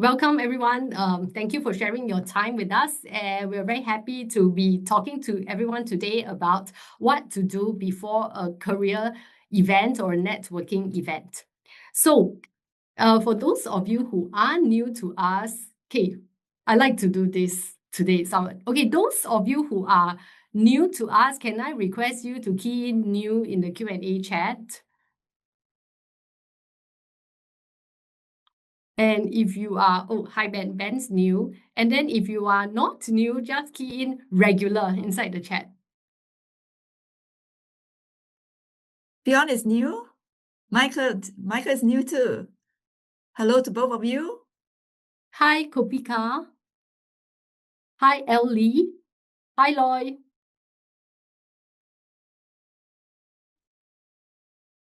Welcome, everyone. Thank you for sharing your time with us. And we're very happy to be talking to everyone today about what to do before a career event or a networking event. So, for those of you who are new to us, okay, I like to do this today. Okay, those of you who are new to us, can I request you to key in new in the Q&A chat? And if you are, hi Ben, Ben's new. And then if you are not new, just key in regular inside the chat. Fiona is new. Michael is new too. Hello to both of you. Hi Kopika. Hi Ellie. Hi Loy.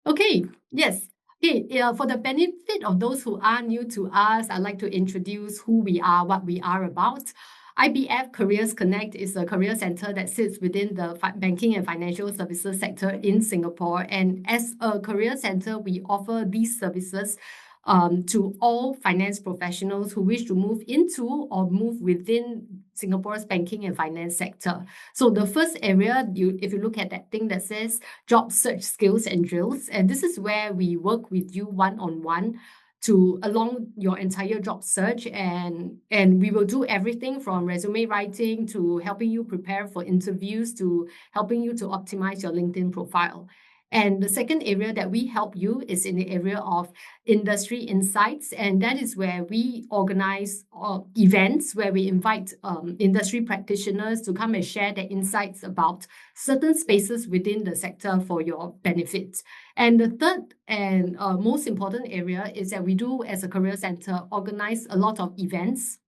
Okay, yes. Okay, for the benefit of those who are new to us, I'd like to introduce who we are, what we are about. IBF Careers Connect is a career center that sits within the banking and financial services sector in Singapore. And as a career center, we offer these services to all finance professionals who wish to move into or move within Singapore's banking and finance sector. So the first area, if you look at that thing that says job search skills and drills, and this is where we work with you one-on-one to along your entire job search, and we will do everything from resume writing to helping you prepare for interviews to helping you to optimize your LinkedIn profile. And the second area that we help you is in the area of industry insights, and that is where we organize events where we invite industry practitioners to come and share their insights about certain spaces within the sector for your benefit. And the third and most important area is that we do, as a career center, organize a lot of events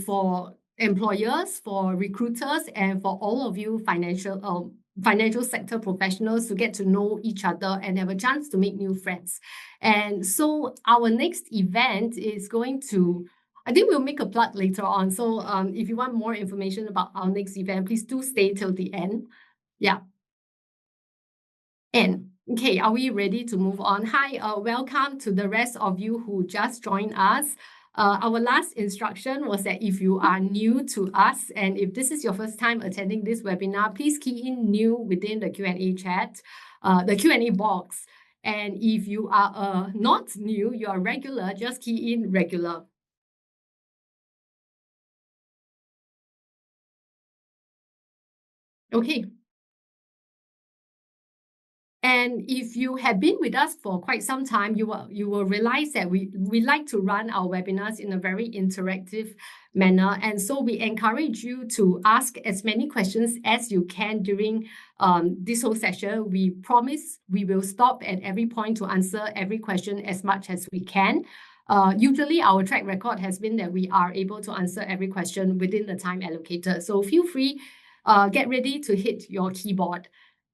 for employers, for recruiters, and for all of you financial sector professionals to get to know each other and have a chance to make new friends. And so our next event is going to, I think we'll make a plug later on. So if you want more information about our next event, please do stay till the end. Yeah. And okay, are we ready to move on? Hi, welcome to the rest of you who just joined us. Our last instruction was that if you are new to us and if this is your first time attending this webinar, please key in new within the Q&A chat, the Q&A box. And if you are not new, you are regular, just key in regular. Okay. And if you have been with us for quite some time, you will realize that we like to run our webinars in a very interactive manner. And so we encourage you to ask as many questions as you can during this whole session. We promise we will stop at every point to answer every question as much as we can. Usually our track record has been that we are able to answer every question within the time allocated. So feel free, get ready to hit your keyboard.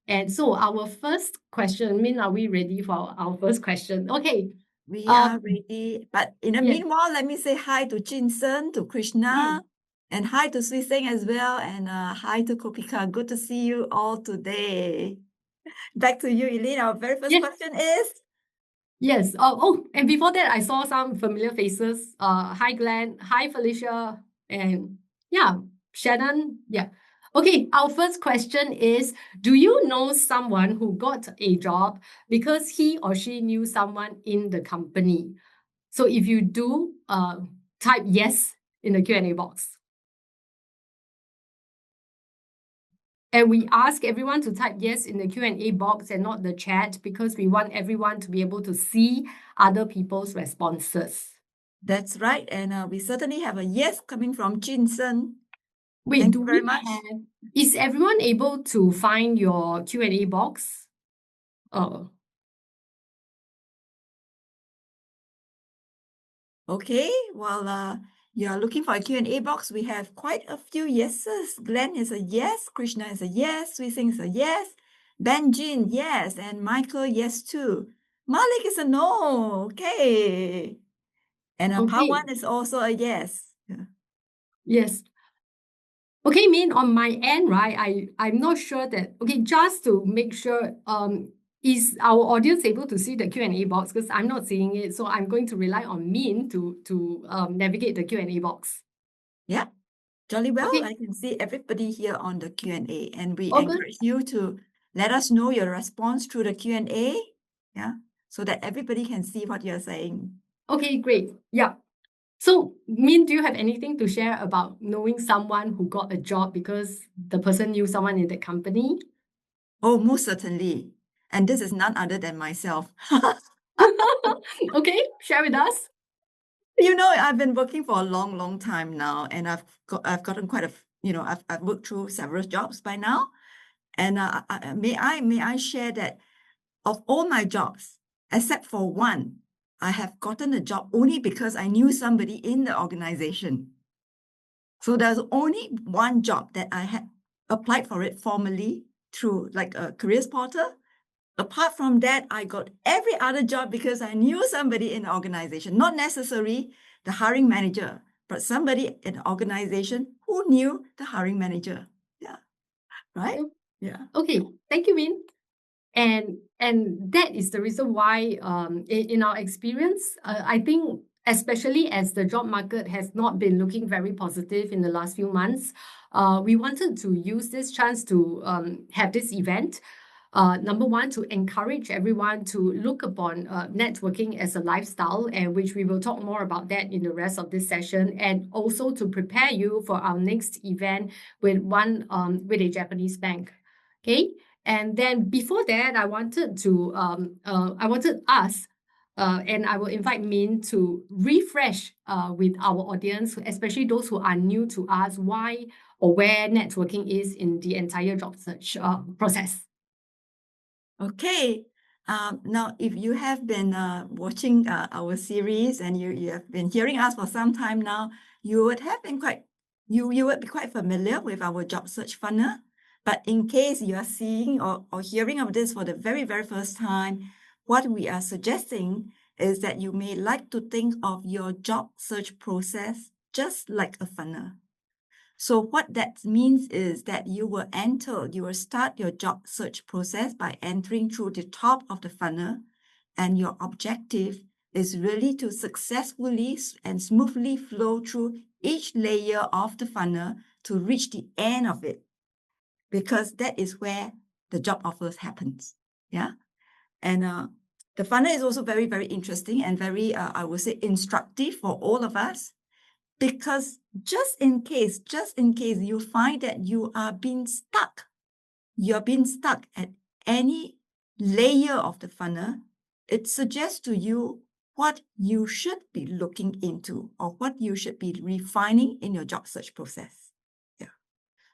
And so our first question, Min, are we ready for our first question? Okay. We are ready. But in the meanwhile, let me say hi to Jinsen, to Krishna, and hi to Sui Sing as well, and hi to Kopika. Good to see you all today. Back to you, Eileen. Our very first question is? Yes. And before that, I saw some familiar faces. Hi, Glenn. Hi, Felicia. And yeah, Shannon. Yeah. Okay, our first question is, do you know someone who got a job because he or she knew someone in the company? So if you do, type yes in the Q&A box. And we ask everyone to type yes in the Q&A box and not the chat because we want everyone to be able to see other people's responses. That's right. And we certainly have a yes coming from Jinsen. Wait, Thank you very much. Is everyone able to find your Q&A box? Oh. Okay, well, you are looking for a Q&A box. We have quite a few yeses. Glenn is a yes. Krishna is a yes. Sui Sing is a yes. Benjin, yes. And Michael, yes too. Malik is a no. Okay. And Pawan is also a yes. Yeah. Yes. Okay, Min, on my end, right, I'm not sure that, okay, just to make sure, is our audience able to see the Q&A box? Because I'm not seeing it, so I'm going to rely on Min to navigate the Q&A box. Yeah, jolly well. Okay. I can see everybody here on the Q&A, and we All good. encourage you to let us know your response through the Q&A, yeah, so that everybody can see what you're saying. Okay, great. Yeah. So, Min, do you have anything to share about knowing someone who got a job because the person knew someone in the company? Oh, most certainly. And this is none other than myself. Okay, share with us. You know, I've been working for a long, long time now, and I've gotten quite I've worked through several jobs by now. And may I share that of all my jobs, except for one, I have gotten a job only because I knew somebody in the organization. So there's only one job that I had applied for it formally through like a careers portal. Apart from that, I got every other job because I knew somebody in the organization, not necessarily the hiring manager, but somebody in the organization who knew the hiring manager. Yeah. Right? Yeah. Okay, thank you, Min. And that is the reason why in our experience, I think especially as the job market has not been looking very positive in the last few months, we wanted to use this chance to have this event. Number one, to encourage everyone to look upon networking as a lifestyle, and which we will talk more about that in the rest of this session, and also to prepare you for our next event with with a Japanese bank. Okay. And then before that, I wanted us, and I will invite Min to refresh with our audience, especially those who are new to us, why or where networking is in the entire job search process. Okay. Now, if you have been watching our series and you have been hearing us for some time now, you would have been you would be quite familiar with our job search funnel. But in case you are seeing or hearing of this for the very, very first time, what we are suggesting is that you may like to think of your job search process just like a funnel. So what that means is that you will start your job search process by entering through the top of the funnel, and your objective is really to successfully and smoothly flow through each layer of the funnel to reach the end of it, because that is where the job offers happens. Yeah. And the funnel is also very, very interesting and very, I would say, instructive for all of us. Because just in case you find that you're being stuck at any layer of the funnel, it suggests to you what you should be looking into or what you should be refining in your job search process. Yeah.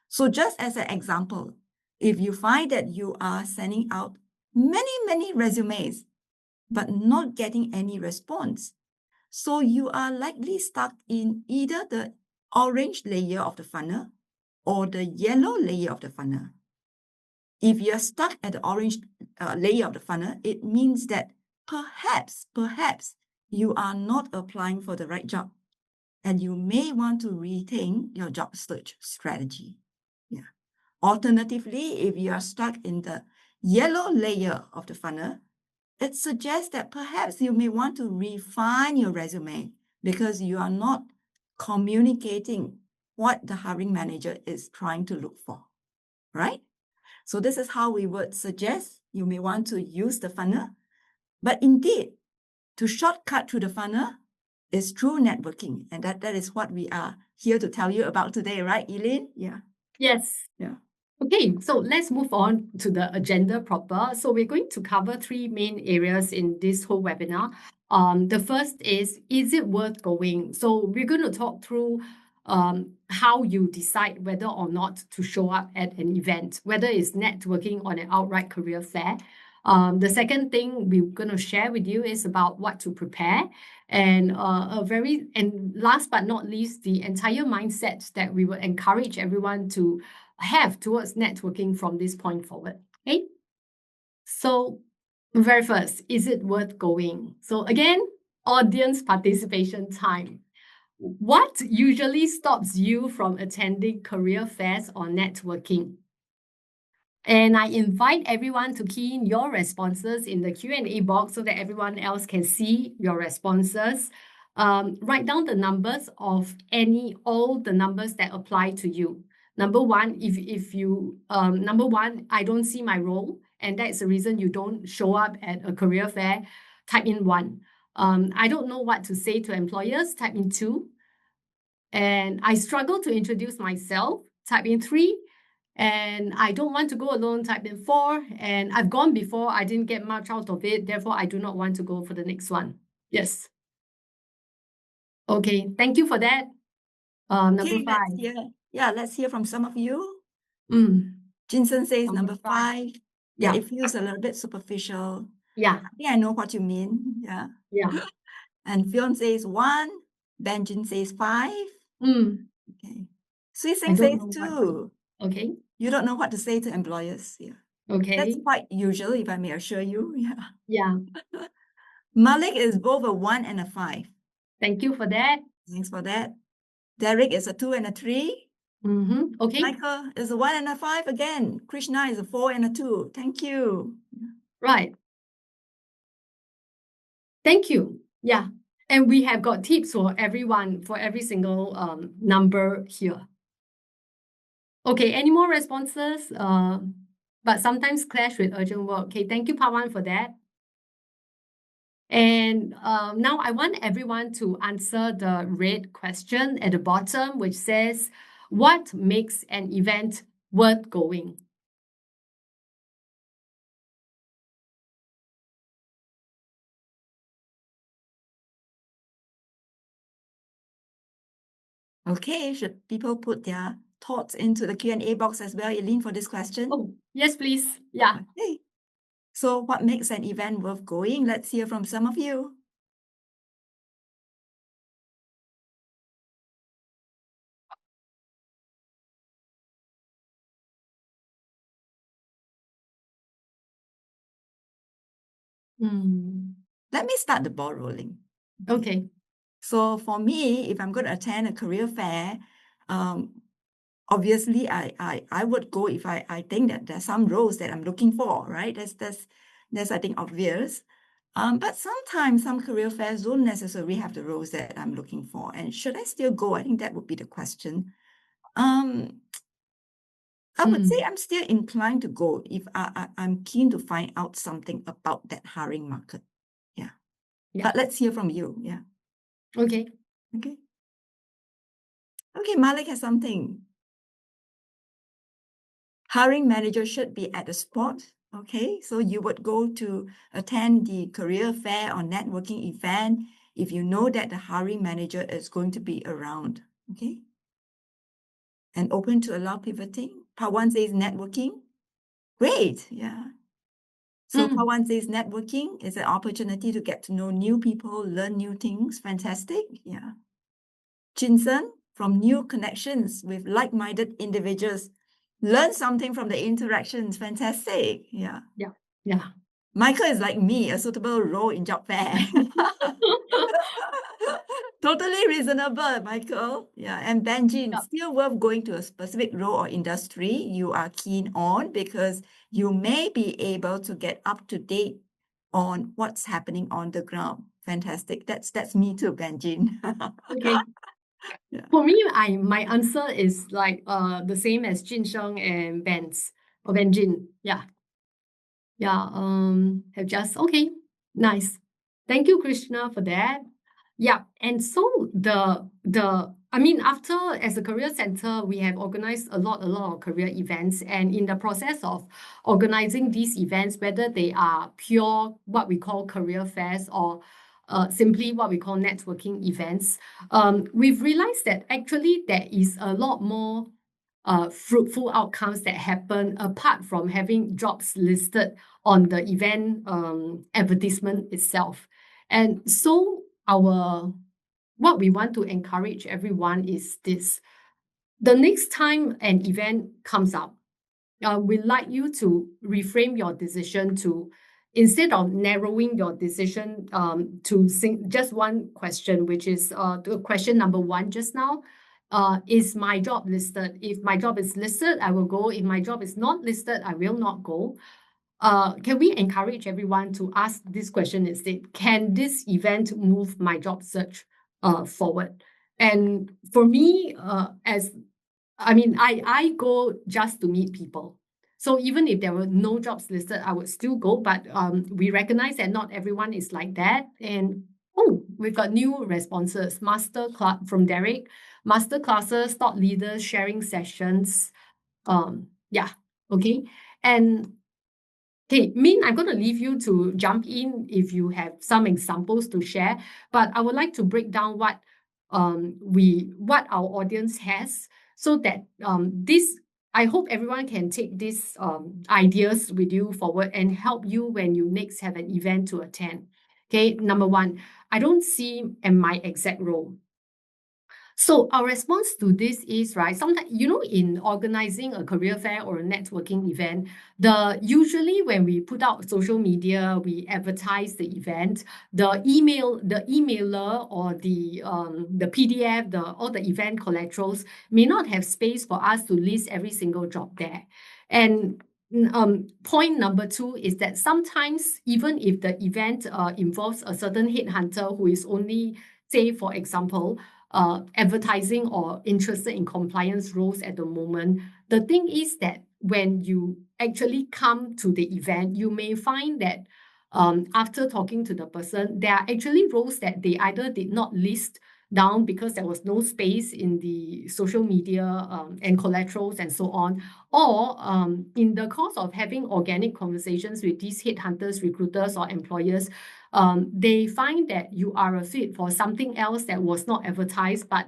So just as an example, if you find that you are sending out many, many resumes, but not getting any response, so you are likely stuck in either the orange layer of the funnel or the yellow layer of the funnel. If you're stuck at the orange layer of the funnel, it means that perhaps you are not applying for the right job, and you may want to rethink your job search strategy. Yeah. Alternatively, if you are stuck in the yellow layer of the funnel, it suggests that perhaps you may want to refine your resume because you are not communicating what the hiring manager is trying to look for, right? So this is how we would suggest you may want to use the funnel. But indeed, to shortcut through the funnel is through networking. And that is what we are here to tell you about today, right, Eileen? Yeah. Yes. Yeah. Okay, so let's move on to the agenda proper. So we're going to cover three main areas in this whole webinar. The first is it worth going? So we're going to talk through how you decide whether or not to show up at an event, whether it's networking or an outright career fair. The second thing we're going to share with you is about what to prepare, and last but not least, the entire mindset that we will encourage everyone to have towards networking from this point forward. Okay. So very first, is it worth going? So again, audience participation time. What usually stops you from attending career fairs or networking? And I invite everyone to key in your responses in the Q&A box so that everyone else can see your responses. Write down the numbers of all the numbers that apply to you. Number one, number one, I don't see my role, and that's the reason you don't show up at a career fair. Type in 1. I don't know what to say to employers. Type in 2. And I struggle to introduce myself. Type in 3. And I don't want to go alone. Type in 4. And I've gone before. I didn't get much out of it. Therefore, I do not want to go for the next one. Yes. Okay. Thank you for that. Number Okay, 5. let's hear from some of you. Mm, Jinsen says Number number 5. Yeah. It feels a little bit superficial. Yeah. I think I know what you mean. Yeah. Yeah. And Fionn says 1. Benjin says 5. Mm, Okay. Sui I Sing don't says know what 2. Okay. You don't know what to say to employers. Yeah. That's Okay. quite usual, if I may assure you. Yeah. Yeah. Malik is both a 1 and a 5. Thank you for that. Thanks for that. Derek is a 2 and a 3. Okay. Michael is a 1 and a 5 again. Krishna is a 4 and a 2. Thank you. Right. Thank you. Yeah. And we have got tips for everyone, for every single number here. Okay, any more responses? But sometimes clash with urgent work. Okay, thank you, Pawan, for that. And now I want everyone to answer the red question at the bottom, which says, what makes an event worth going? Okay, should people put their thoughts into the Q&A box as well, Eileen, for this question? Oh, yes, please. Yeah. Okay. So what makes an event worth going? Let's hear from some of you. Let me start the ball rolling. Okay. So for me, if I'm going to attend a career fair, obviously I would go if I think that there's some roles that I'm looking for, right? That's I think obvious. But sometimes some career fairs don't necessarily have the roles that I'm looking for. And should I still go? I think that would be the question. I would say I'm still inclined to go if I'm keen to find out something about that hiring market. Yeah. But let's hear from you. Yeah. Okay. Okay. Okay, Malik has something. Hiring manager should be at the spot. Okay, so you would go to attend the career fair or networking event if you know that the hiring manager is going to be around. Okay. And open to allow pivoting. Part 1 says networking. Great. Yeah. So part 1 says networking is an opportunity to get to know new people, learn new things. Fantastic. Yeah. Jinsen, from new connections with like-minded individuals. Learn something from the interactions. Fantastic. Yeah. Yeah. Yeah. Michael is like me, a suitable role in job fair. Totally reasonable, Michael. Yeah. And Benjin, still worth going to a specific role or industry you are keen on because you may be able to get up to date on what's happening on the ground. Fantastic. That's me too, Benjin. Okay. Yeah. For me, my answer is like the same as Jin Sheng and Benjin. Yeah. Yeah. Have just okay. Nice. Thank you, Krishna, for that. Yeah. And so I mean, after as a career center, we have organized a lot of career events. And in the process of organizing these events, whether they are pure what we call career fairs or simply what we call networking events, we've realized that actually there is a lot more fruitful outcomes that happen apart from having jobs listed on the event advertisement itself. And so what we want to encourage everyone is this. The next time an event comes up, we'd like you to reframe your decision to, instead of narrowing your decision to just one question, which is the question number 1 just now, is my job listed? If my job is listed, I will go. If my job is not listed, I will not go. Can we encourage everyone to ask this question instead? Can this event move my job search forward? And for me, I go just to meet people. So even if there were no jobs listed, I would still go. But we recognize that not everyone is like that. And we've got new responses. From Derek, master classes, thought leaders, sharing sessions. Okay. And okay, Min, I'm going to leave you to jump in if you have some examples to share. But I would like to break down what our audience has, so that I hope everyone can take these ideas with you forward and help you when you next have an event to attend. Okay, number one, I don't see my exact role. So our response to this is, right, sometimes, in organizing a career fair or a networking event, usually when we put out social media, we advertise the event, the emailer or the PDF, all the event collaterals may not have space for us to list every single job there. And point number two is that sometimes, even if the event involves a certain headhunter who is only, say, for example, advertising or interested in compliance roles at the moment, the thing is that when you actually come to the event, you may find that after talking to the person, there are actually roles that they either did not list down because there was no space in the social media and collaterals and so on, or in the course of having organic conversations with these headhunters, recruiters, or employers, they find that you are a fit for something else that was not advertised, but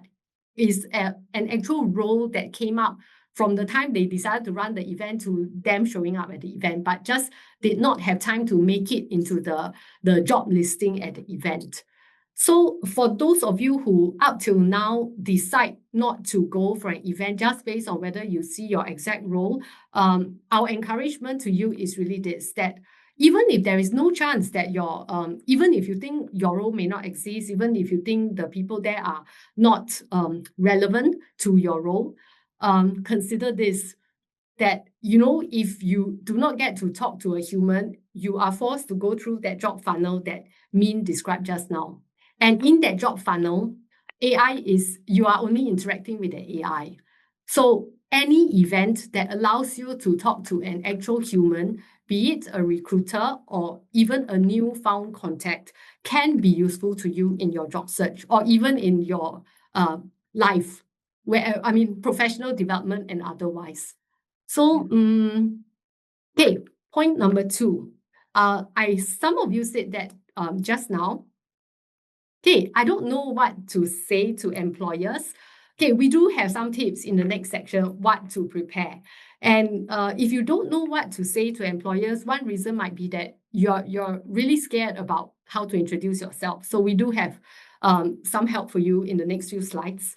is an actual role that came up from the time they decided to run the event to them showing up at the event, but just did not have time to make it into the job listing at the event. So for those of you who up till now decide not to go for an event just based on whether you see your exact role, our encouragement to you is really this, that even if there is no chance that even if you think your role may not exist, even if you think the people there are not relevant to your role, consider this, that, if you do not get to talk to a human, you are forced to go through that job funnel that Min described just now. And in that job funnel, you are only interacting with the AI. So any event that allows you to talk to an actual human, be it a recruiter or even a new found contact, can be useful to you in your job search or even in your life, professional development and otherwise. So, okay, point number two. Some of you said that just now. Okay, I don't know what to say to employers. Okay, we do have some tips in the next section, what to prepare. And if you don't know what to say to employers, one reason might be that you're really scared about how to introduce yourself. So we do have some help for you in the next few slides.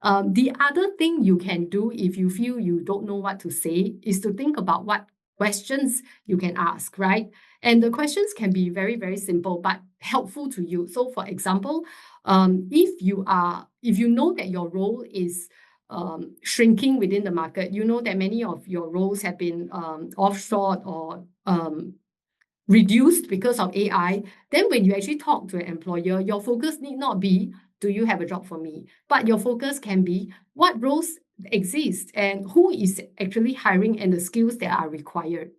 The other thing you can do if you feel you don't know what to say is to think about what questions you can ask, right? And the questions can be very, very simple, but helpful to you. So for example, if you know that your role is shrinking within the market, you know that many of your roles have been offshored or reduced because of AI, then when you actually talk to an employer, your focus need not be, do you have a job for me? But your focus can be, what roles exist and who is actually hiring and the skills that are required.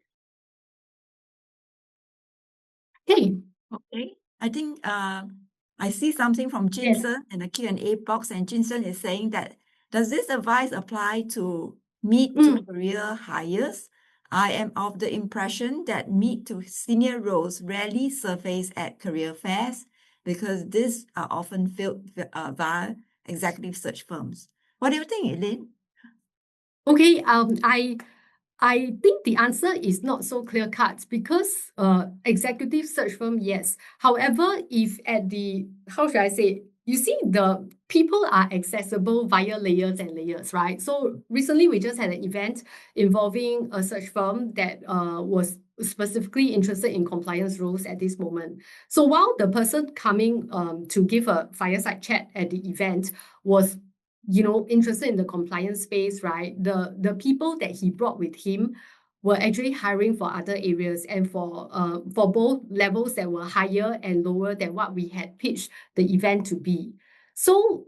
Okay. Okay. I think I see something from Jinsen in the Q&A box, and Jinsen is saying that, does this advice apply to mid to career hires? I am of the impression that mid to senior roles rarely surface at career fairs because these are often filled via executive search firms. What do you think, Elaine? Okay, I think the answer is not so clear-cut because executive search firm, yes. However, if at the, how should I say, you see the people are accessible via layers and layers, right? So recently we just had an event involving a search firm that was specifically interested in compliance roles at this moment. So while the person coming to give a fireside chat at the event was interested in the compliance space, right? The people that he brought with him were actually hiring for other areas and for both levels that were higher and lower than what we had pitched the event to be. So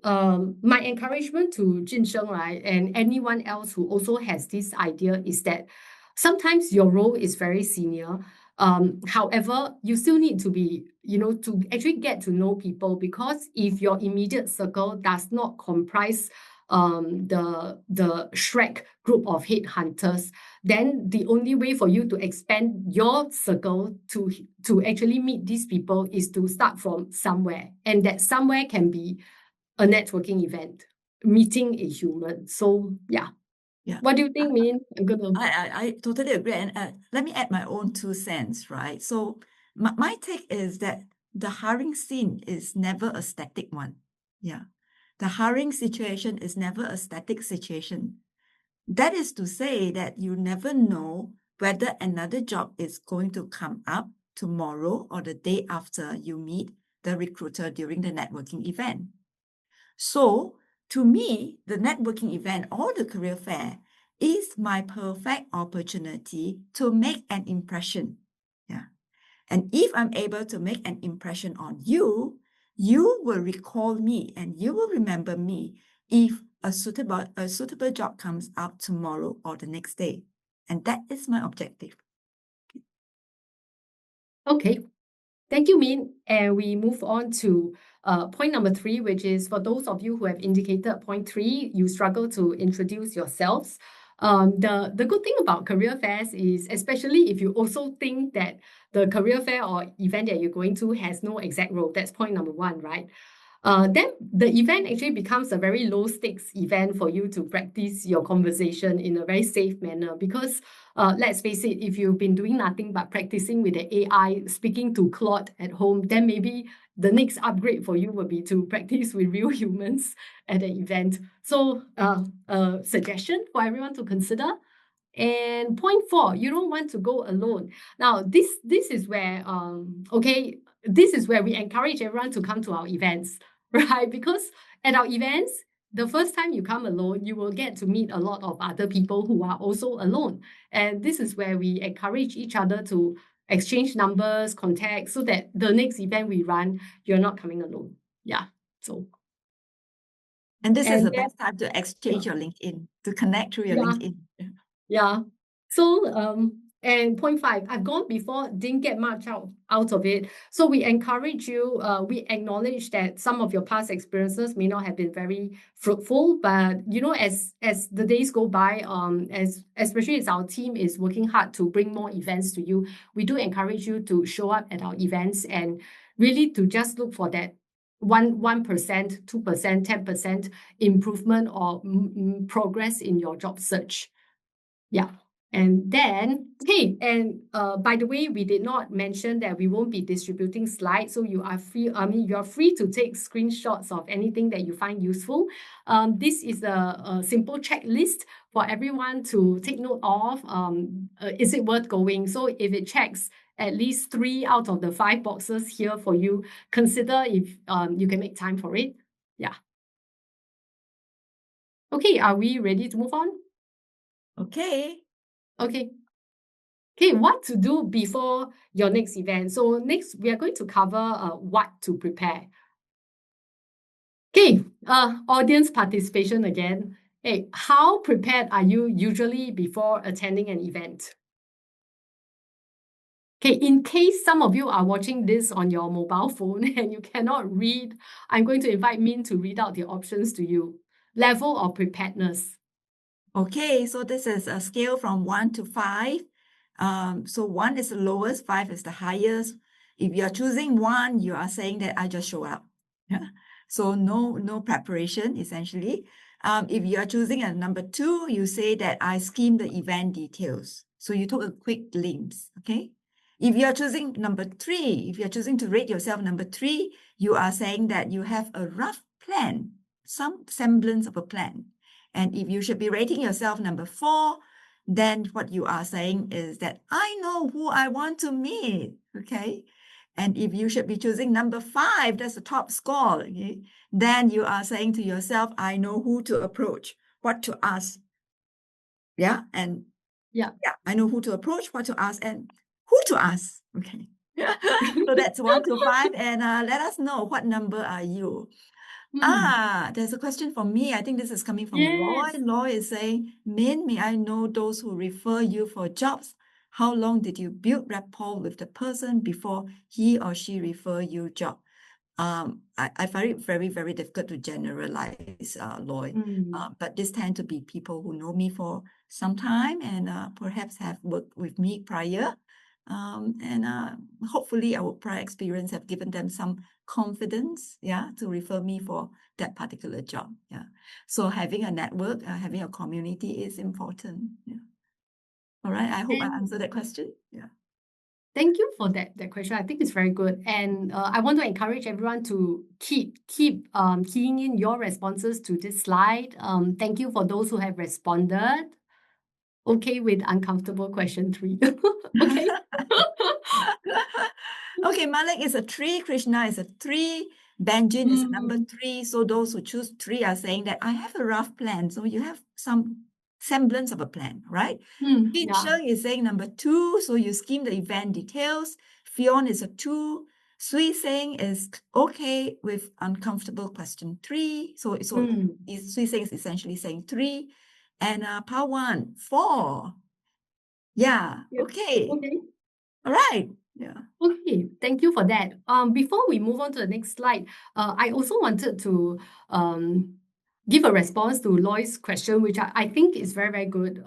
my encouragement to Jin Sheng, right, and anyone else who also has this idea is that sometimes your role is very senior. However, you still need to be, to actually get to know people, because if your immediate circle does not comprise the Shrek group of headhunters, then the only way for you to expand your circle to actually meet these people is to start from somewhere. And that somewhere can be a networking event, meeting a human. So yeah. Yeah. What do you think, Min? I'm gonna I totally agree. And let me add my own 2 cents, right? So my take is that the hiring scene is never a static one. Yeah. The hiring situation is never a static situation. That is to say that you never know whether another job is going to come up tomorrow or the day after you meet the recruiter during the networking event. So, to me, the networking event or the career fair is my perfect opportunity to make an impression. Yeah. And if I'm able to make an impression on you, you will recall me and you will remember me if a suitable job comes up tomorrow or the next day. And that is my objective. Okay. Thank you, Min. And we move on to point number 3, which is for those of you who have indicated point 3, you struggle to introduce yourselves. The good thing about career fairs is, especially if you also think that the career fair or event that you're going to has no exact role, that's point number 1, right? Then the event actually becomes a very low stakes event for you to practice your conversation in a very safe manner, because let's face it, if you've been doing nothing but practicing with the AI, speaking to Claude at home, then maybe the next upgrade for you will be to practice with real humans at the event. So suggestion for everyone to consider. And point 4, you don't want to go alone. Now, this is where this is where we encourage everyone to come to our events, right? Because at our events, the first time you come alone, you will get to meet a lot of other people who are also alone. And this is where we encourage each other to exchange numbers, contacts, so that the next event we run, you're not coming alone. Yeah. So, And this is and the then, best time to exchange your LinkedIn, to connect through your yeah. LinkedIn. Yeah. So, and point 5, I've gone before, didn't get much out of it. So we encourage you, we acknowledge that some of your past experiences may not have been very fruitful, but as the days go by, especially as our team is working hard to bring more events to you, we do encourage you to show up at our events and really to just look for that 1%, 2%, 10% improvement or progress in your job search. Yeah. And then, okay, and by the way, we did not mention that we won't be distributing slides, so you are free to take screenshots of anything that you find useful. This is a simple checklist for everyone to take note of. Is it worth going? So if it checks at least 3 out of the 5 boxes here for you, consider if you can make time for it. Yeah. Okay, are we ready to move on? Okay. Okay. Okay, what to do before your next event. So next, we are going to cover what to prepare. Okay, audience participation again. Hey, how prepared are you usually before attending an event? Okay, in case some of you are watching this on your mobile phone and you cannot read, I'm going to invite Min to read out the options to you. Level of preparedness. Okay, so this is a scale from 1 to 5. So 1 is the lowest, 5 is the highest. If you're choosing 1, you are saying that I just show up. Yeah. So no preparation, essentially. If you are choosing a number 2, you say that I skimmed the event details. So you took a quick glimpse, okay? If you are choosing number 3, if you're choosing to rate yourself number 3, you are saying that you have a rough plan, some semblance of a plan. And if you should be rating yourself number 4, then what you are saying is that I know who I want to meet, okay? And if you should be choosing number 5, that's the top score, okay? Then you are saying to yourself, I know who to approach, what to ask. Yeah, and Yeah. I know who to approach, what to ask, and who to ask. Okay. So that's 1 to 5, and let us know what number are you. There's a question from me. I think this is coming from Loy. Yes. Loy is saying, Min, may I know those who refer you for jobs? How long did you build rapport with the person before he or she refer you job? I find it very, very difficult to generalize, Lloyd. But this tend to be people who know me for some time and perhaps have worked with me prior. And hopefully our prior experience have given them some confidence, to refer me for that particular job. So having a network, having a community is important. All right. I hope I answered that question. Thank you for that question. I think it's very good. And I want to encourage everyone to keep keying in your responses to this slide. Thank you for those who have responded. Okay with uncomfortable question 3. Okay. Okay, Malik is a 3, Krishna is a 3, Benjin is a number 3. So those who choose 3 are saying that I have a rough plan. So you have some semblance of a plan, right? Jin Sheng is saying number 2. So you scheme the event details. Fion is a 2. Sui Seng is okay with uncomfortable question 3. So Sui Seng is essentially saying 3. And Pawan, 4. Yeah. Okay. All right. Yeah. Okay, thank you for that. Before we move on to the next slide, I also wanted to give a response to Loy's question, which I think is very, very good.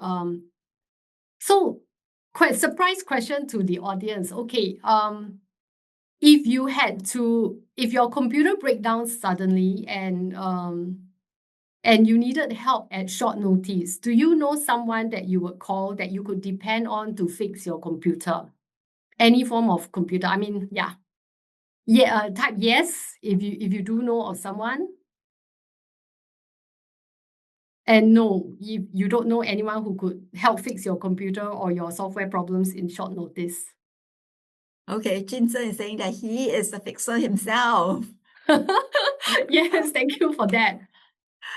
So quite surprise question to the audience. Okay, if your computer breaks down suddenly and you needed help at short notice, do you know someone that you would call that you could depend on to fix your computer? Any form of computer. I mean, type yes if you do know of someone. And no, if you don't know anyone who could help fix your computer or your software problems in short notice. Okay, Jin Seng is saying that he is the fixer himself. Yes, thank you for that.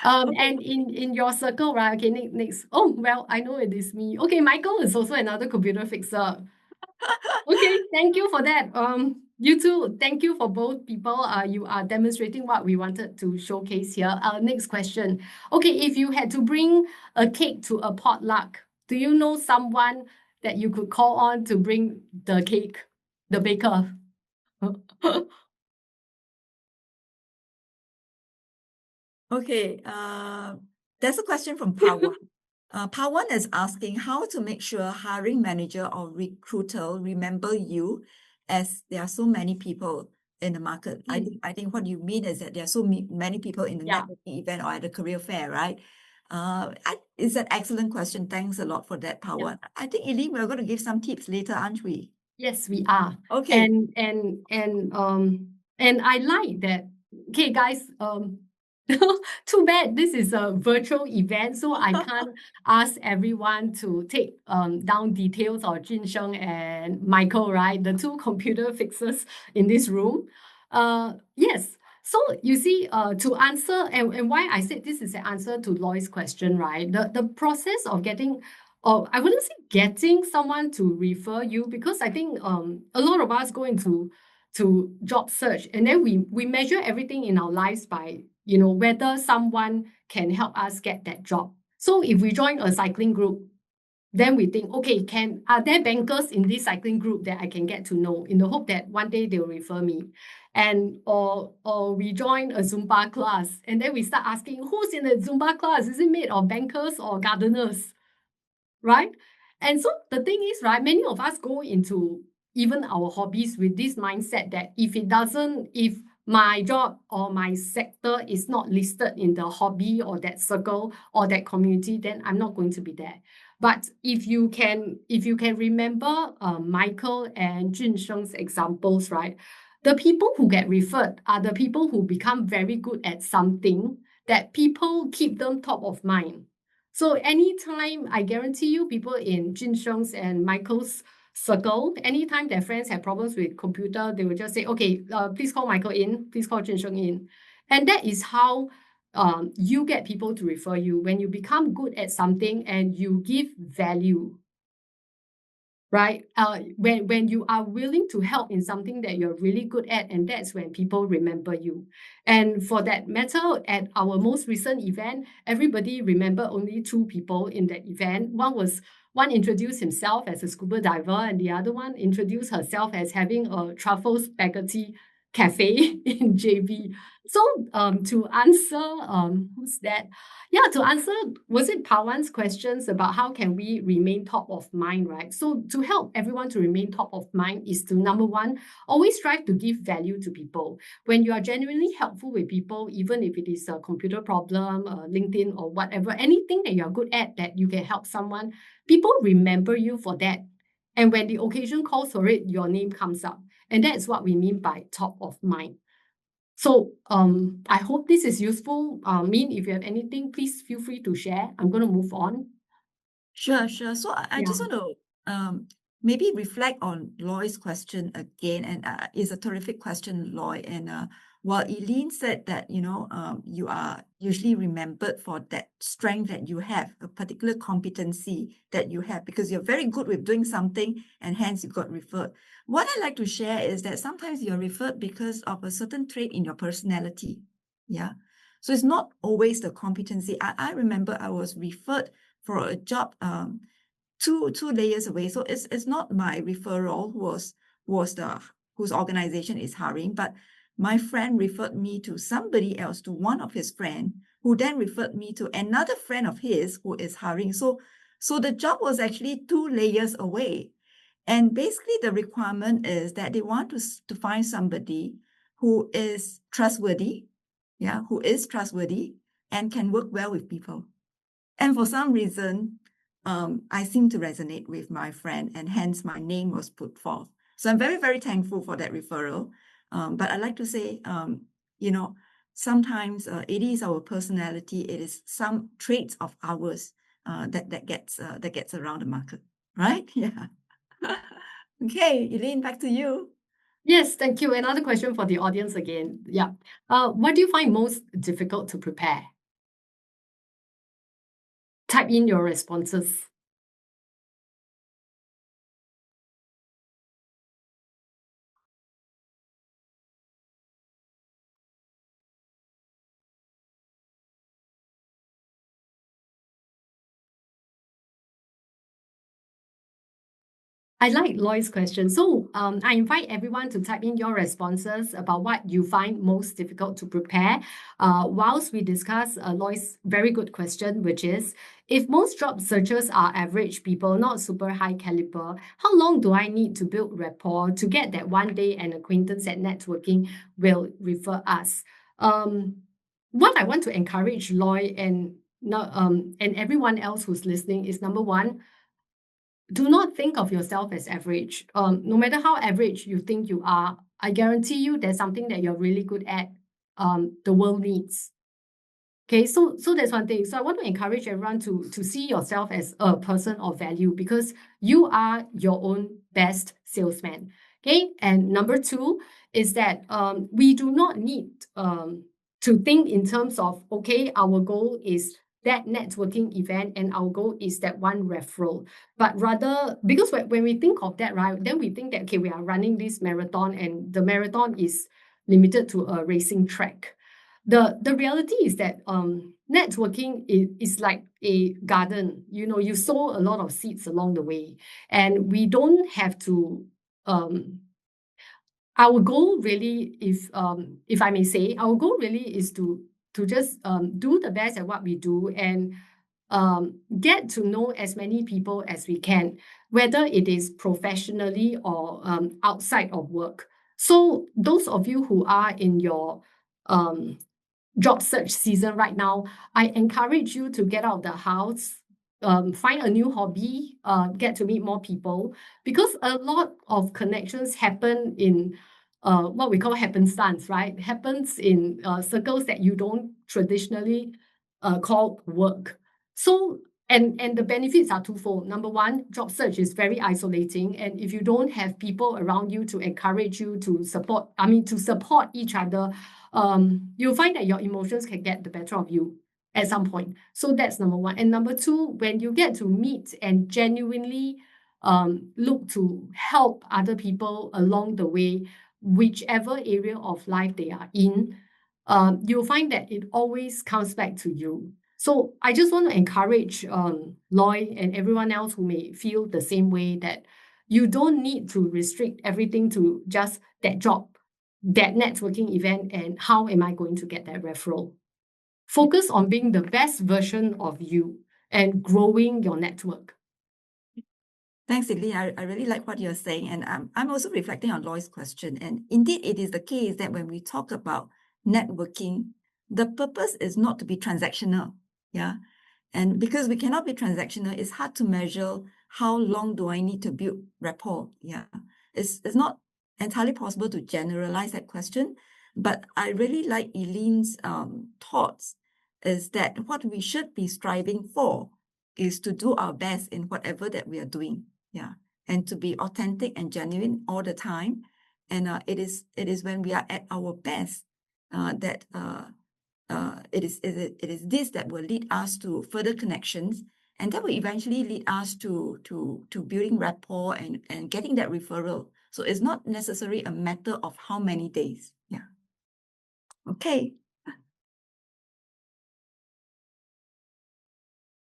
And in your circle, right? Okay, next. Oh, well, I know it is me. Okay, Michael is also another computer fixer. Okay, thank you for that. You too. Thank you for both people. You are demonstrating what we wanted to showcase here. Next question. Okay, if you had to bring a cake to a potluck, do you know someone that you could call on to bring the cake, the baker? Okay, there's a question from Pawan. Pawan is asking how to make sure hiring manager or recruiter remember you, as there are so many people in the market. I think what you mean is that there are so many people in the networking event or at the career fair, right? It's an excellent question. Thanks a lot for that, Pawan. I think, Eileen, we're going to give some tips later, aren't we? Yes, we are. Okay. And I like that. Okay, guys, too bad this is a virtual event, so I can't ask everyone to take down details of Jin Sheng and Michael, right? The 2 computer fixers in this room. Yes. So you see, to answer and why I said this is an answer to Loy's question, right? The process of getting, or I wouldn't say getting someone to refer you, because I think a lot of us go into job search and then we measure everything in our lives by whether someone can help us get that job. So if we join a cycling group, then we think, okay, are there bankers in this cycling group that I can get to know in the hope that one day they'll refer me? And or we join a Zumba class and then we start asking, who's in the Zumba class? Is it made of bankers or gardeners? Right? And so the thing is, right, many of us go into even our hobbies with this mindset that if my job or my sector is not listed in the hobby or that circle or that community, then I'm not going to be there. But if you can remember Michael and Jun Sheng's examples, right, the people who get referred are the people who become very good at something that people keep them top of mind. So anytime, I guarantee you, people in Jin Sheng's and Michael's circle. Anytime their friends have problems with computer, they will just say, okay, please call Michael in, please call Jin Sheng in. And that is how you get people to refer you. When you become good at something and you give value, right? When you are willing to help in something that you're really good at, and that's when people remember you. And for that matter, at our most recent event, everybody remember only two people in that event. One introduced himself as a scuba diver, and the other one introduced herself as having a truffle spaghetti cafe in JB. So to answer, who's that? Yeah, to answer, was it Pawan's questions about how can we remain top of mind, right? So to help everyone to remain top of mind is to, number one, always strive to give value to people. When you are genuinely helpful with people, even if it is a computer problem, LinkedIn or whatever, anything that you are good at that you can help someone, people remember you for that. And when the occasion calls for it, your name comes up. And that's what we mean by top of mind. So I hope this is useful. Min, if you have anything, please feel free to share. I'm going to move on. Sure. So I just Yeah. want to maybe reflect on Loy's question again, and it's a terrific question, Loy. And while Eileen said that you are usually remembered for that strength that you have, a particular competency that you have, because you're very good with doing something, and hence you got referred. What I like to share is that sometimes you're referred because of a certain trait in your personality. Yeah. So it's not always the competency. I remember I was referred for a job two layers away. So it's not my referral was the whose organization is hiring, but my friend referred me to somebody else, to one of his friend, who then referred me to another friend of his who is hiring. So the job was actually two layers away. And basically the requirement is that they want to find somebody who is trustworthy, who is trustworthy and can work well with people. And for some reason, I seem to resonate with my friend, and hence my name was put forth. So I'm very, very thankful for that referral. But I like to say, sometimes it is our personality, it is some traits of ours that gets around the market, right? Yeah. Okay, Elaine, back to you. Yes, thank you. Another question for the audience again. Yeah. What do you find most difficult to prepare? Type in your responses. I like Loy's question. So I invite everyone to type in your responses about what you find most difficult to prepare whilst we discuss Loy's very good question, which is, if most job searchers are average people, not super high caliber, how long do I need to build rapport to get that one day an acquaintance at networking will refer us? What I want to encourage Loy and everyone else who's listening is, number one, do not think of yourself as average. No matter how average you think you are, I guarantee you there's something that you're really good at. The world needs. Okay, so that's one thing. So I want to encourage everyone to see yourself as a person of value, because you are your own best salesman. Okay, and number two is that we do not need to think in terms of, okay, our goal is that networking event and our goal is that one referral, but rather, because when we think of that, right, then we think that, okay, we are running this marathon and the marathon is limited to a racing track. The reality is that networking is like a garden. You sow a lot of seeds along the way, and we don't have to. Our goal really, if I may say, our goal really is to just do the best at what we do and get to know as many people as we can, whether it is professionally or outside of work. So those of you who are in your job search season right now, I encourage you to get out of the house, find a new hobby, get to meet more people, because a lot of connections happen in what we call happenstance, right? Happens in circles that you don't traditionally call work. So And the benefits are twofold. Number one, job search is very isolating. And if you don't have people around you to encourage you to support each other, you'll find that your emotions can get the better of you at some point. So that's number one. And number two, when you get to meet and genuinely look to help other people along the way, whichever area of life they are in, you'll find that it always comes back to you. So I just want to encourage Loy and everyone else who may feel the same way, that you don't need to restrict everything to just that job, that networking event, and how am I going to get that referral. Focus on being the best version of you and growing your network. Thanks, Eileen. I really like what you're saying. And I'm also reflecting on Loy's question. And indeed, it is the case that when we talk about networking, the purpose is not to be transactional. Yeah. And because we cannot be transactional, it's hard to measure how long do I need to build rapport. Yeah. It's not entirely possible to generalize that question. But I really like Eileen's thoughts, is that what we should be striving for is to do our best in whatever that we are doing. Yeah. And to be authentic and genuine all the time. And it is when we are at our best that it is this that will lead us to further connections, and that will eventually lead us to building rapport and getting that referral. So it's not necessarily a matter of how many days. Yeah. Okay.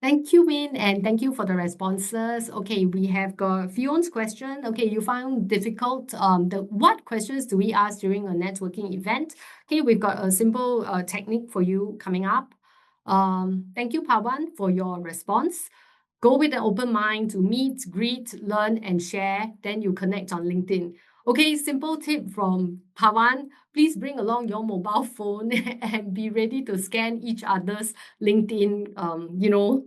Thank you, Win, and thank you for the responses. Okay, we have got Fion's question. Okay, you found difficult. What questions do we ask during a networking event? Okay, we've got a simple technique for you coming up. Thank you, Pawan, for your response. Go with an open mind to meet, greet, learn, and share. Then you connect on LinkedIn. Okay, simple tip from Pawan. Please bring along your mobile phone and be ready to scan each other's LinkedIn,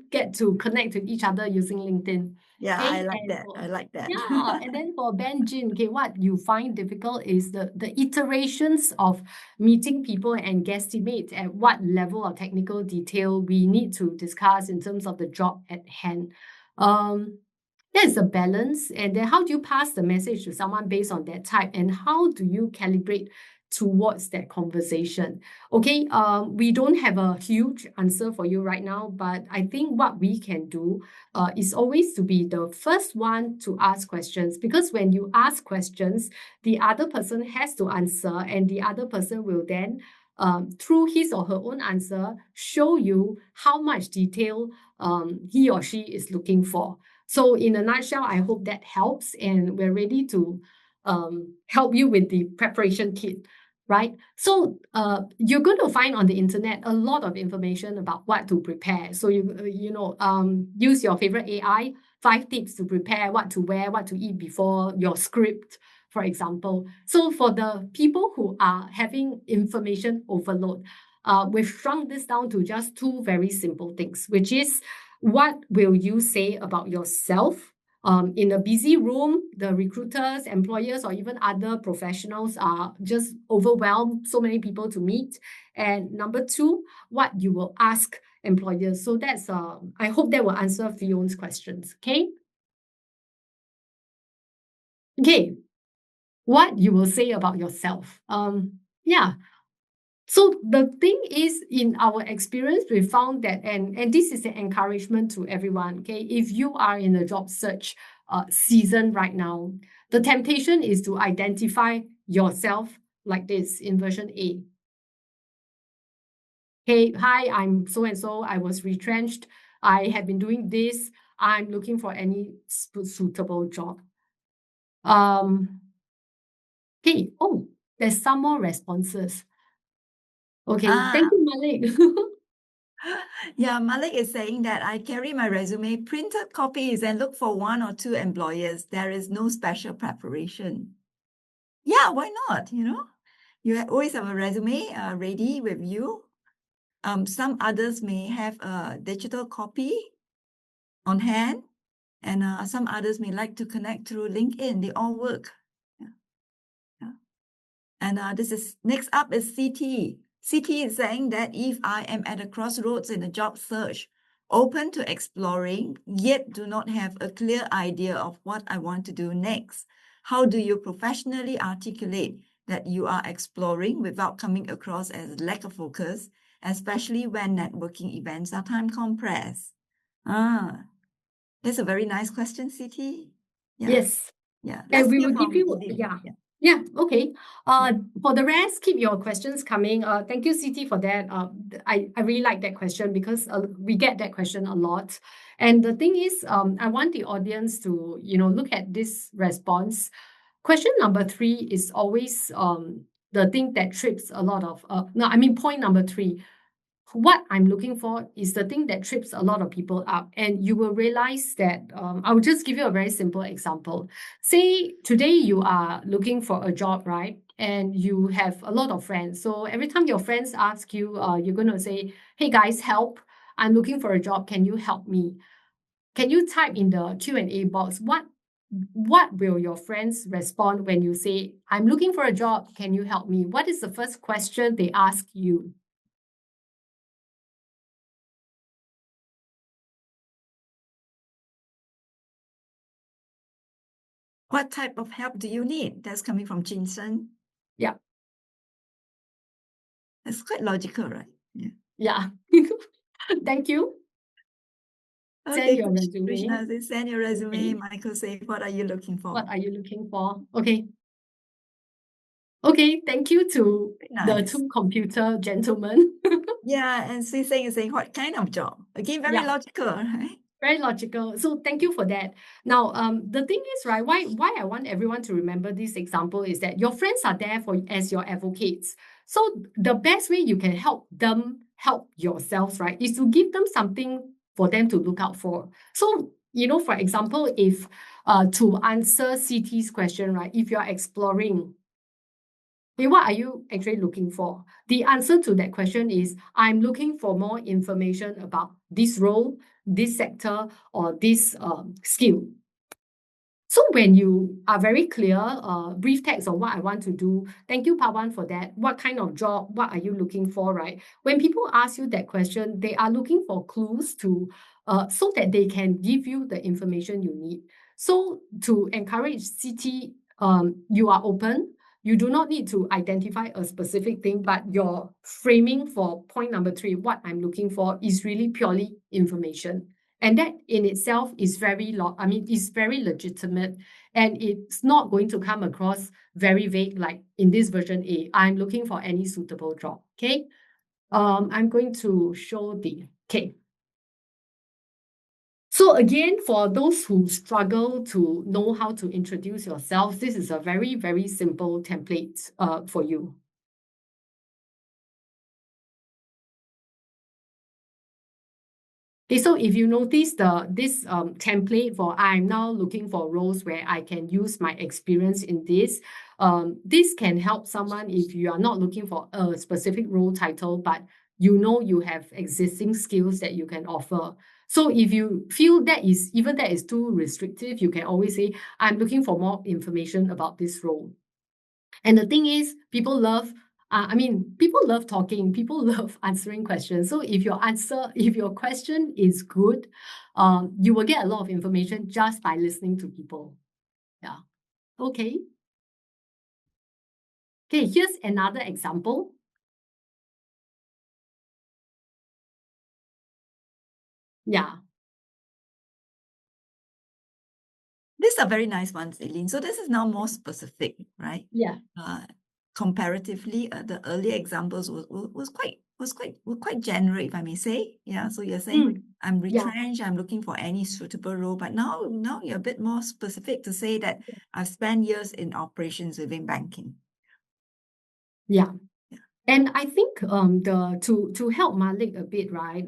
get to connect with each other using LinkedIn. Yeah, Okay, I like and that. I like that. yeah, and then for Benjin, okay, what you find difficult is the iterations of meeting people and guesstimate at what level of technical detail we need to discuss in terms of the job at hand. There's a balance, and then how do you pass the message to someone based on that type, and how do you calibrate towards that conversation? Okay, we don't have a huge answer for you right now, but I think what we can do is always to be the first one to ask questions, because when you ask questions, the other person has to answer, and the other person will then through his or her own answer, show you how much detail he or she is looking for. So in a nutshell, I hope that helps, and we're ready to help you with the preparation kit, right? So you're going to find on the internet a lot of information about what to prepare. So use your favorite AI, 5 tips to prepare, what to wear, what to eat before your script, for example. So for the people who are having information overload, we've shrunk this down to just 2 very simple things, which is, what will you say about yourself? In a busy room, the recruiters, employers, or even other professionals are just overwhelmed, so many people to meet. And number 2, what you will ask employers. So that's, I hope that will answer Fion's questions, okay? Okay, what you will say about yourself. Yeah. So the thing is, in our experience, we found that, and this is an encouragement to everyone, okay? If you are in a job search season right now, the temptation is to identify yourself like this in version A. Hey, hi, I'm so-and-so. I was retrenched. I have been doing this. I'm looking for any suitable job. Okay, oh, there's some more responses. Okay, thank you, Malik. Yeah, Malik is saying that I carry my resume, printed copies, and look for 1 or 2 employers. There is no special preparation. Yeah, why not? You always have a resume ready with you. Some others may have a digital copy on hand, and some others may like to connect through LinkedIn. They all work. Yeah. And next up is CT. CT is saying that if I am at a crossroads in a job search, open to exploring, yet do not have a clear idea of what I want to do next. How do you professionally articulate that you are exploring without coming across as lack of focus, especially when networking events are time compressed? That's a very nice question, CT. Yeah. Yes. Yeah. And Let's we hear will give from you, Eileen. yeah. Yeah. Yeah, okay. For the rest, keep your questions coming. Thank you, CT, for that. I really like that question because we get that question a lot. And the thing is, I want the audience to, look at this response. Question number 3 is always the thing that trips a lot of, point number 3. What I'm looking for is the thing that trips a lot of people up. And you will realize that I will just give you a very simple example. Say today you are looking for a job, right? And you have a lot of friends. So every time your friends ask you, you're going to say, hey guys, help. I'm looking for a job. Can you help me? Can you type in the Q&A box what will your friends respond when you say, I'm looking for a job. Can you help me? What is the first question they ask you? What type of help do you need? That's coming from Jinsen. Yeah. That's quite logical, right? Yeah. Thank you. Send Okay, your resume. Krishna says, send your resume. Okay. Michael says, what are you looking for? What are you looking for? Okay. Okay, thank you to the Nice. 2 computer gentlemen. Yeah, and Siseng is saying, what kind of job? Again, very Yeah. logical, right? Very logical. So thank you for that. Now, the thing is, right, why I want everyone to remember this example is that your friends are there for as your advocates. So the best way you can help them help yourselves, right, is to give them something for them to look out for. So, for example, if to answer CT's question, right, if you're exploring, okay, what are you actually looking for? The answer to that question is, I'm looking for more information about this role, this sector, or this skill. So when you are very clear, brief text on what I want to do, thank you, Pawan, for that. What kind of job? What are you looking for, right? When people ask you that question, they are looking for clues to, so that they can give you the information you need. So to encourage CT, you are open. You do not need to identify a specific thing, but your framing for point number 3, what I'm looking for, is really purely information. And that in itself is is very legitimate, and it's not going to come across very vague, like in this version A, I'm looking for any suitable job. Okay. I'm going to show okay. So again, for those who struggle to know how to introduce yourself, this is a very, very simple template for you. Okay, so if you notice this template for I'm now looking for roles where I can use my experience in this can help someone if you are not looking for a specific role title, but you have existing skills that you can offer. So if you feel that is too restrictive, you can always say, I'm looking for more information about this role. And the thing is, people love talking, people love answering questions. So if your question is good, you will get a lot of information just by listening to people. Yeah. Okay. Okay, here's another example. Yeah. These are very nice ones, Eileen. So this is now more specific, right? Yeah. Comparatively, the earlier examples were quite generic, if I may say. Yeah. So you're saying I'm retrenched, I'm looking for any suitable role, but now you're a bit more specific to say that I've spent years in operations within banking. Yeah. And I think to help Malik a bit, right?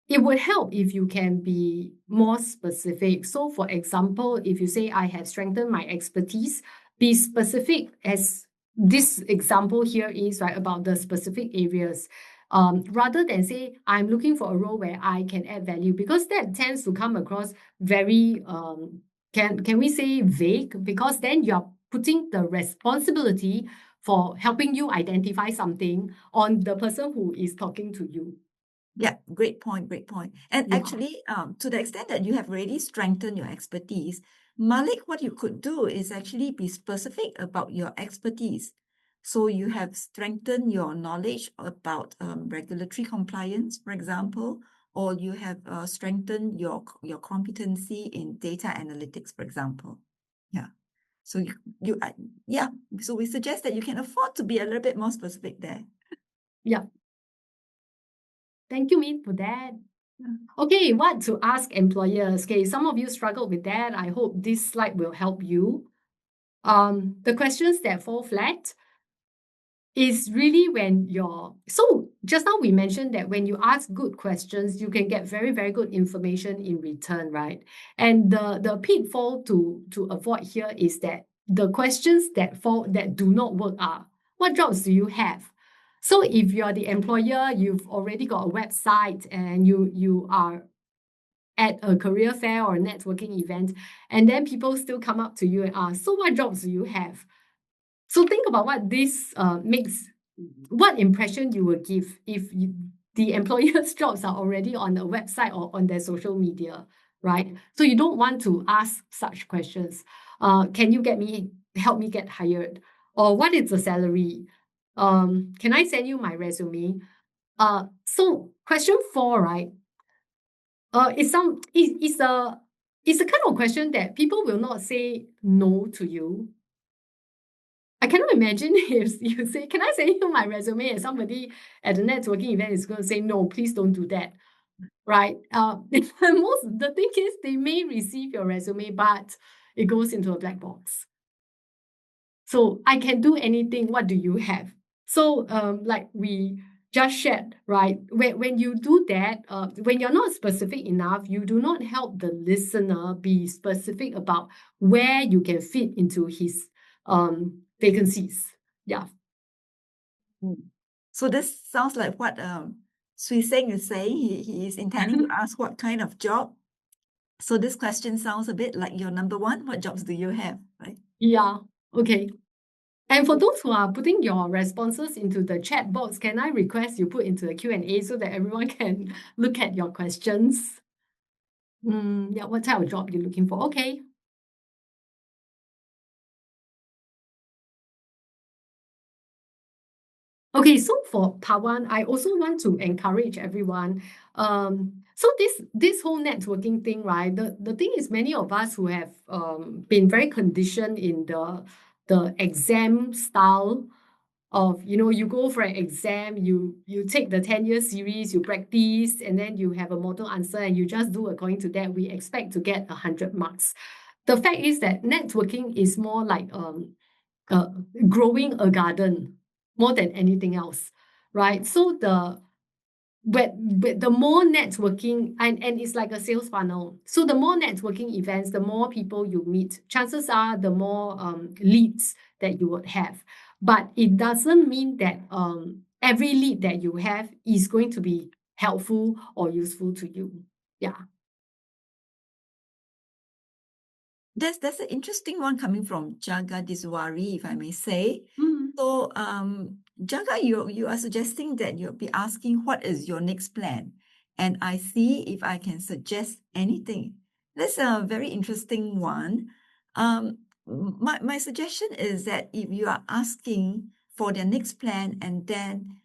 It would help if you can be more specific. So, for example, if you say, I have strengthened my expertise, be specific as this example here is, right, about the specific areas. Rather than say, I'm looking for a role where I can add value, because that tends to come across very, can we say vague? Because then you're putting the responsibility for helping you identify something on the person who is talking to you. Yeah, great point, great point. And Yeah. actually, to the extent that you have already strengthened your expertise, Malik, what you could do is actually be specific about your expertise. So you have strengthened your knowledge about regulatory compliance, for example, or you have strengthened your competency in data analytics, for example. Yeah. So yeah. So we suggest that you can afford to be a little bit more specific there. Yeah. Thank you, Min, for that. Yeah. Okay, what to ask employers? Okay, some of you struggled with that. I hope this slide will help you. The questions that fall flat is really when so just now we mentioned that when you ask good questions, you can get very, very good information in return, right? And the pitfall to avoid here is that the questions that do not work are, what jobs do you have? So if you're the employer, you've already got a website and you are at a career fair or a networking event, and then people still come up to you and ask, so what jobs do you have? So think about what this what impression you will give if the employer's jobs are already on the website or on their social media, right? So you don't want to ask such questions. Can you help me get hired? Or what is the salary? Can I send you my resume? So question 4, right? It's a kind of question that people will not say no to you. I cannot imagine if you say, can I send you my resume? And somebody at the networking event is going to say, no, please don't do that. Right? The thing is they may receive your resume, but it goes into a black box. So I can do anything. What do you have? So like we just shared, right? When you do that, when you're not specific enough, you do not help the listener be specific about where you can fit into his vacancies. Yeah. So this sounds like what Sui Seng is saying. He is intending to ask what kind of job. So this question sounds a bit like your number one. What jobs do you have, right? Yeah. Okay. And for those who are putting your responses into the chat box, can I request you put into the Q&A so that everyone can look at your questions? Yeah, what type of job you're looking for? Okay. Okay, so for Pawan, I also want to encourage everyone. So this whole networking thing, right? The thing is, many of us who have been very conditioned in the exam style of, you go for an exam, you take the 10-year series, you practice, and then you have a model answer, and you just do according to that. We expect to get 100 marks. The fact is that networking is more like growing a garden more than anything else, right? So the more networking, and it's like a sales funnel. So the more networking events, the more people you meet, chances are the more leads that you would have. But it doesn't mean that every lead that you have is going to be helpful or useful to you. Yeah. That's an interesting one coming from Jaga Diswari, if I may say. So, Jaga, you are suggesting that you'll be asking what is your next plan, and I see if I can suggest anything. That's a very interesting one. My suggestion is that if you are asking for their next plan and then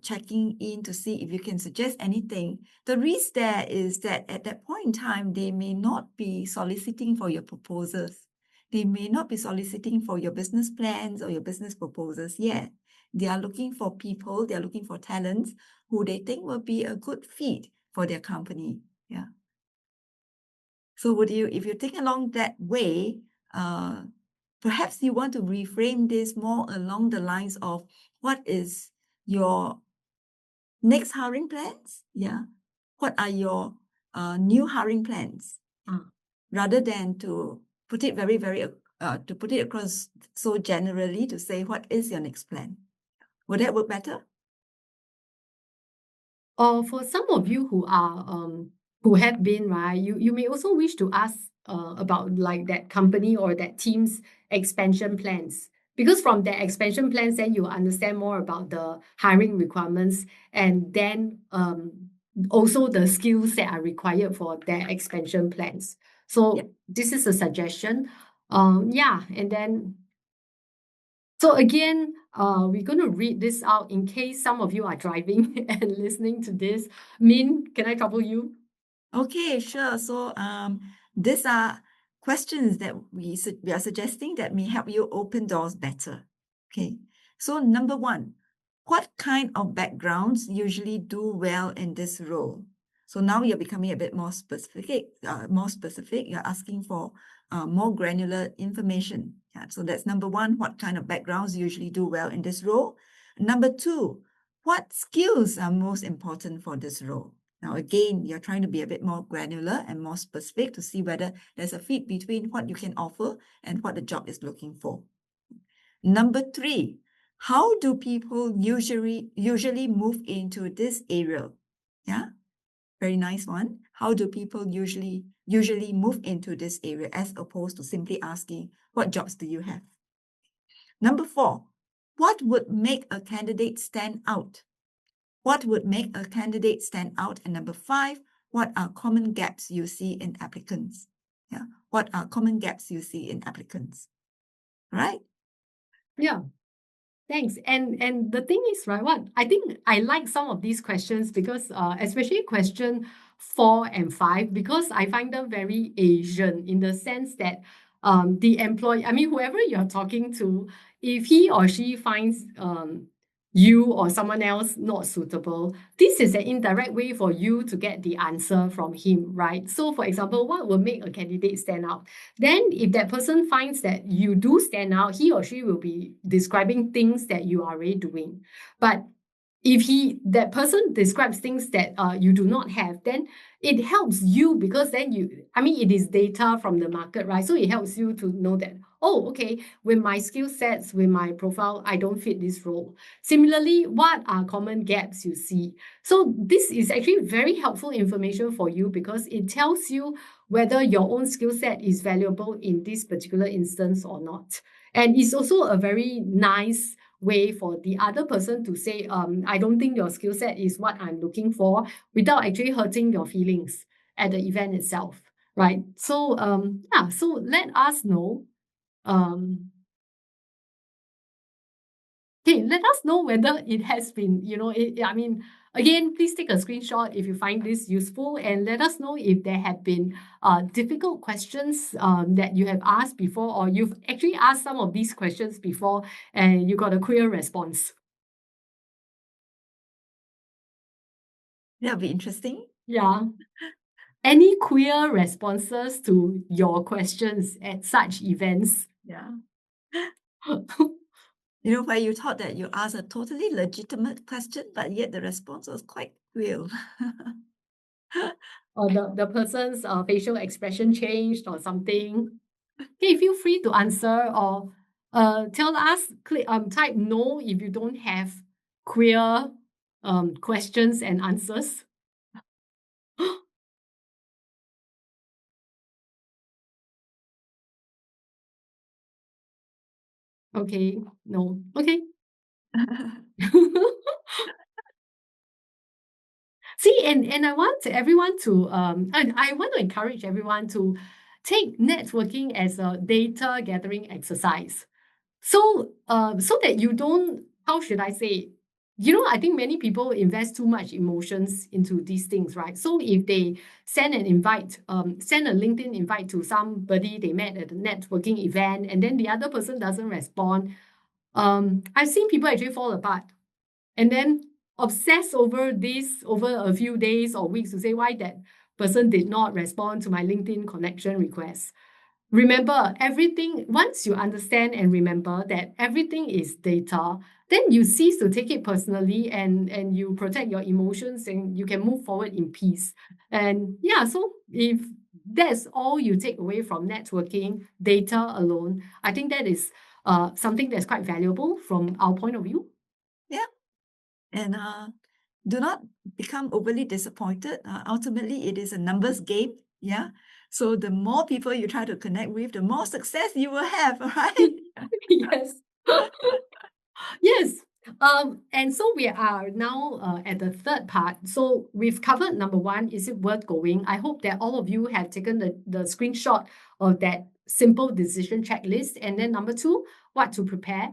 checking in to see if you can suggest anything, the risk there is that at that point in time, they may not be soliciting for your proposals. They may not be soliciting for your business plans or your business proposals yet. They are looking for people, they are looking for talents who they think will be a good fit for their company. Yeah. So if you think along that way, perhaps you want to reframe this more along the lines of what is your next hiring plans? Yeah. What are your new hiring plans? Rather than to put it to put it across so generally to say, what is your next plan? Would that work better? Or for some of you who have been, right, you may also wish to ask about like that company or that team's expansion plans, Because from their expansion plans, then you understand more about the hiring requirements, and then also the skills that are required for their expansion plans. So Yep. this is a suggestion. Yeah, and then so again, we're going to read this out in case some of you are driving and listening to this. Min, can I trouble you? Okay, sure. So these are questions that we are suggesting that may help you open doors better. Okay. So number one, what kind of backgrounds usually do well in this role? So now you're becoming a bit more specific. You're asking for more granular information. Yeah. So that's number one. What kind of backgrounds usually do well in this role? Number two, what skills are most important for this role? Now, again, you're trying to be a bit more granular and more specific to see whether there's a fit between what you can offer and what the job is looking for. Number three, how do people usually move into this area? Yeah, very nice one. How do people usually move into this area as opposed to simply asking, what jobs do you have? Number four, what would make a candidate stand out? What would make a candidate stand out? And number five, what are common gaps you see in applicants? Yeah, what are common gaps you see in applicants? Right? Yeah. Thanks. And the thing is, right, what I think I like some of these questions because especially question 4 and 5, because I find them very Asian in the sense that the employee, I mean, whoever you're talking to, if he or she finds you or someone else not suitable, this is an indirect way for you to get the answer from him, right? So, for example, what will make a candidate stand out? Then, if that person finds that you do stand out, he or she will be describing things that you are already doing. But if that person describes things that you do not have, then it helps you because then it is data from the market, right? So it helps you to know that, oh, okay, with my skill sets, with my profile, I don't fit this role. Similarly, what are common gaps you see? So this is actually very helpful information for you because it tells you whether your own skill set is valuable in this particular instance or not. And it's also a very nice way for the other person to say, I don't think your skill set is what I'm looking for, without actually hurting your feelings at the event itself, right? So so let us know. Okay, let us know whether it has been, again, please take a screenshot if you find this useful and let us know if there have been difficult questions that you have asked before, or you've actually asked some of these questions before and you got a clear response. That'll be interesting. Yeah. Any queer responses to your questions at such events? Yeah. Where you thought that you asked a totally legitimate question, but yet the response was quite real. Or the person's facial expression changed or something. Okay, feel free to answer or tell us, type no if you don't have queer questions and answers. Okay, no. Okay. See, and I want everyone to and I want to encourage everyone to take networking as a data gathering exercise. So so that you don't, how should I say? I think many people invest too much emotions into these things, right? So if they send an invite, send a LinkedIn invite to somebody they met at a networking event, and then the other person doesn't respond, I've seen people actually fall apart and then obsess over this over a few days or weeks to say why that person did not respond to my LinkedIn connection request. Remember, everything, once you understand and remember that everything is data, then you cease to take it personally and you protect your emotions and you can move forward in peace. And yeah, so if that's all you take away from networking, data alone, I think that is something that's quite valuable from our point of view. Yeah. And do not become overly disappointed. Ultimately, it is a numbers game. Yeah. So the more people you try to connect with, the more success you will have, right? Yes. Yes. And so we are now at the third part. So we've covered number one, is it worth going? I hope that all of you have taken the screenshot of that simple decision checklist. And then number two, what to prepare.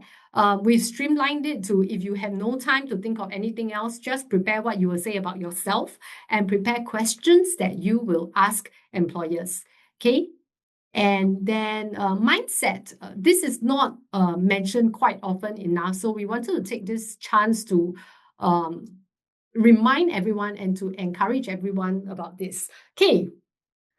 We've streamlined it to, if you have no time to think of anything else, just prepare what you will say about yourself and prepare questions that you will ask employers. Okay. And then mindset. This is not mentioned quite often enough. So we wanted to take this chance to remind everyone and to encourage everyone about this. Okay,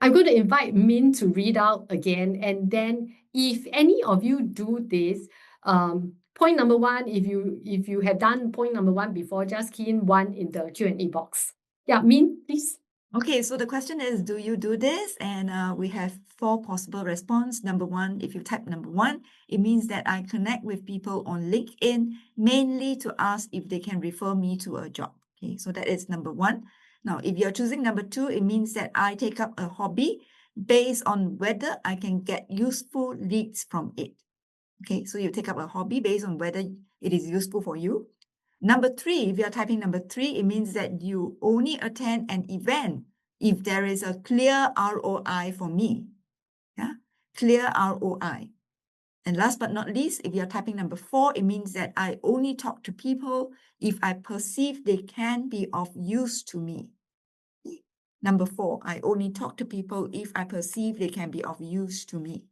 I'm going to invite Min to read out again. And then if any of you do this, point number one, if you have done point number one before, just key in one in the Q&A box. Yeah, Min, please. Okay, so the question is, do you do this? And we have 4 possible response. Number one, if you type number one, it means that I connect with people on LinkedIn, mainly to ask if they can refer me to a job. Okay, so that is number one. Now, if you're choosing number two, it means that I take up a hobby based on whether I can get useful leads from it. Okay, so you take up a hobby based on whether it is useful for you. Number three, if you're typing number three, it means that you only attend an event if there is a clear ROI for me. Yeah, clear ROI. And last but not least, if you're typing number four, it means that I only talk to people if I perceive they can be of use to me. Number four, I only talk to people if I perceive they can be of use to me.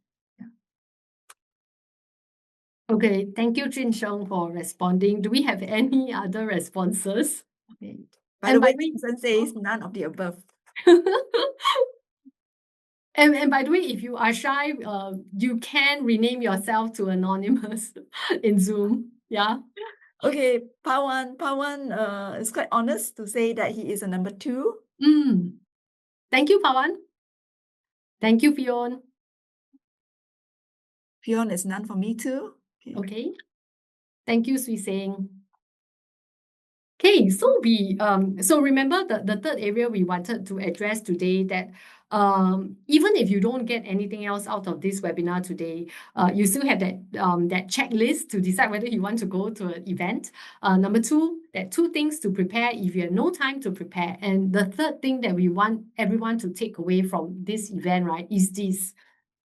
Okay, thank you, Jin Sheng, for responding. Do we have any other responses? Okay. By And the way, by Vincent says none of the above. and by the way, if you are shy, you can rename yourself to anonymous in Zoom. Yeah. Okay, Pawan is quite honest to say that he is a number two. Thank you, Pawan. Thank you, Fion. Fion is none for me too. Okay. Thank you, Sui Seng. Okay, so so remember the third area we wanted to address today, that even if you don't get anything else out of this webinar today, you still have that checklist to decide whether you want to go to an event. Number two, that 2 things to prepare if you have no time to prepare. And the third thing that we want everyone to take away from this event, right, is this.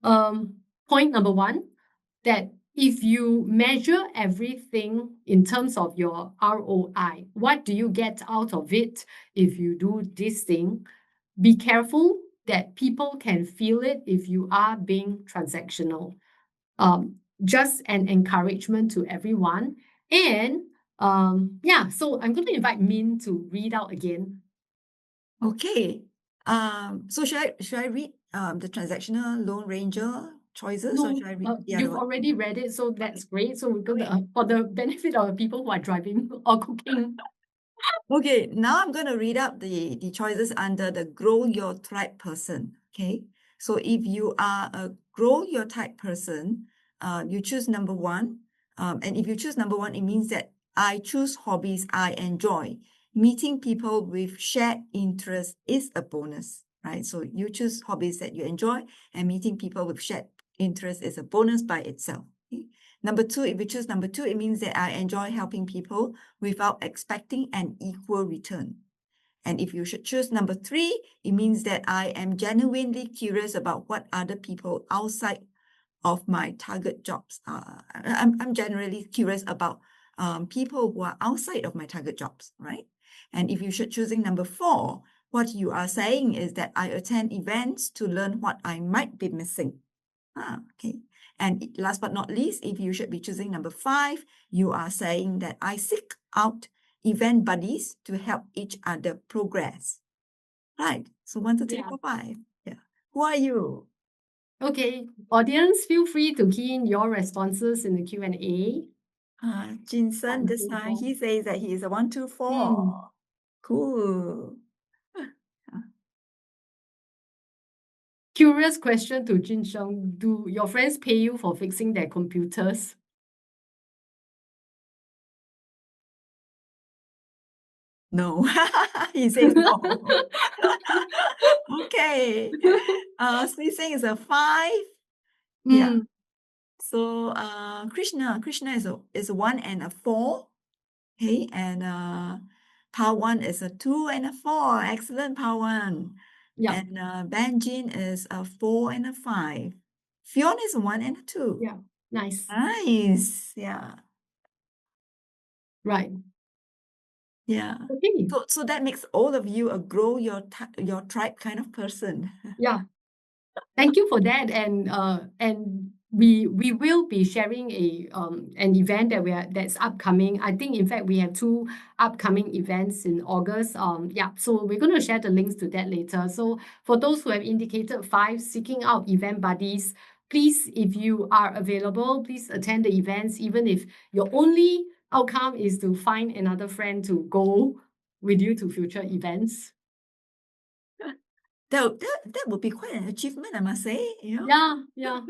Point number one, that if you measure everything in terms of your ROI, what do you get out of it if you do this thing? Be careful that people can feel it if you are being transactional. Just an encouragement to everyone. And yeah, so I'm going to invite Min to read out again. Okay. So should I read the transactional Lone Ranger choices, or No, should I read the other you've one? already read it, so that's great. So we're gonna, for the benefit of the people who are driving or cooking. Okay, now I'm going to read out the choices under the Grow Your Tribe person. Okay, so if you are a Grow Your Tribe person, you choose number one. And if you choose number one, it means that I choose hobbies I enjoy. Meeting people with shared interests is a bonus, right? So you choose hobbies that you enjoy, and meeting people with shared interests is a bonus by itself. Okay? Number two, if you choose number two, it means that I enjoy helping people without expecting an equal return. And if you should choose number three, it means that I am genuinely curious about what other people outside of my target jobs are. I'm generally curious about people who are outside of my target jobs, right? And if you should choosing number four, what you are saying is that I attend events to learn what I might be missing. Okay. And last but not least, if you should be choosing number five, you are saying that I seek out event buddies to help each other progress. Right. So 1, 2, 3, 4, 5. Yeah. Who are you? Okay, audience, feel free to key in your responses in the Q&A. Jinsen this time, he says that he is a 1, 2, 4. Cool. Curious question to Jin Sheng. Do your friends pay you for fixing their computers? No. He says no. Okay. Sneezing is a 5. Yeah. So Krishna is a 1 and a 4. Okay, and Pawan is a 2 and a 4. Excellent, Pawan. Yeah, And Benjin is a 4 and a 5. Fiona is a 1 and a 2. yeah, nice. Nice. Yeah. Right. Yeah. Okay. So that makes all of you a grow your tribe kind of person. Yeah. Thank you for that. And we will be sharing an event that's upcoming. I think in fact we have two upcoming events in August. Yeah, so we're going to share the links to that later. So for those who have indicated 5 seeking out event buddies, please, if you are available, please attend the events, even if your only outcome is to find another friend to go with you to future events. That would be quite an achievement, I must say, you know. Yeah, yeah.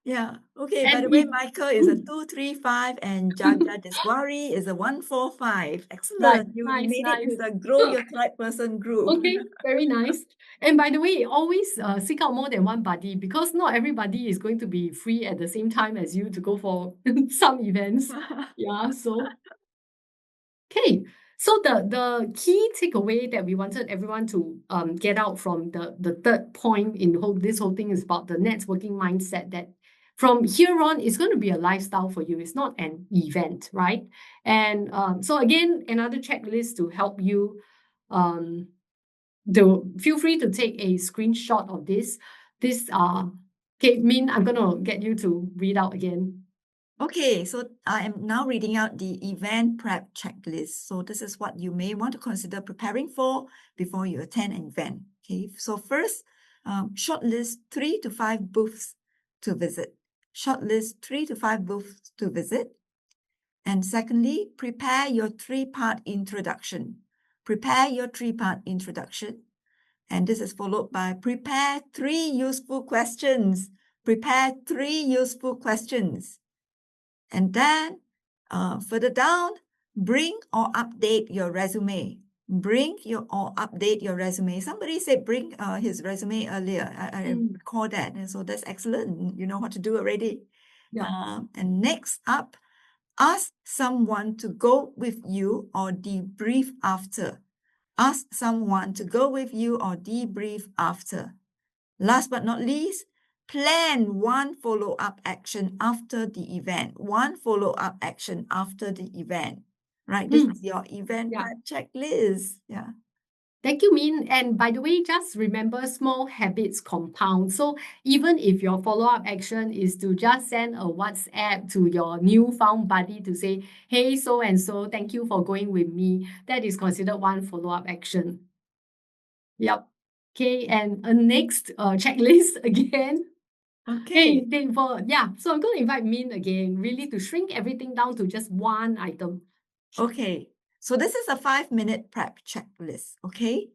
Yeah. Okay. By And the way, if Michael is a 235 and Jaja Deswari is a 145. right, Excellent. You nice, made it to nice. the Grow Your Tribe Person group. Okay, very nice. And by the way, always seek out more than one buddy because not everybody is going to be free at the same time as you to go for some events. Yeah, so okay. So the key takeaway that we wanted everyone to get out from the third point in this whole thing is about the networking mindset that from here on it's going to be a lifestyle for you. It's not an event, right? And so again, another checklist to help you um, feel free to take a screenshot of this. Okay, Min, I'm gonna get you to read out again. Okay, so I am now reading out the event prep checklist. So this is what you may want to consider preparing for before you attend an event. Okay, so first, shortlist 3 to 5 booths to visit. Shortlist 3 to 5 booths to visit. And secondly, prepare your 3-part introduction. Prepare your 3-part introduction. And this is followed by prepare 3 useful questions. Prepare 3 useful questions. And then further down, bring or update your resume. Or update your resume. Somebody said bring his resume earlier. I recall that. And so that's excellent. You know what to do already. Yeah. And next up, ask someone to go with you or debrief after. Ask someone to go with you or debrief after. Last but not least, plan one follow-up action after the event. One follow-up action after the event. Right? This is your event Yeah. prep checklist. Yeah. Thank you, Min. And by the way, just remember small habits compound. So even if your follow-up action is to just send a WhatsApp to your newfound buddy to say, hey, so and so, thank you for going with me, that is considered one follow-up action. Yep. Okay, and a next checklist again. Okay. So I'm going to invite Min again, really to shrink everything down to just one item. Okay. So this is a 5-minute prep checklist. Okay.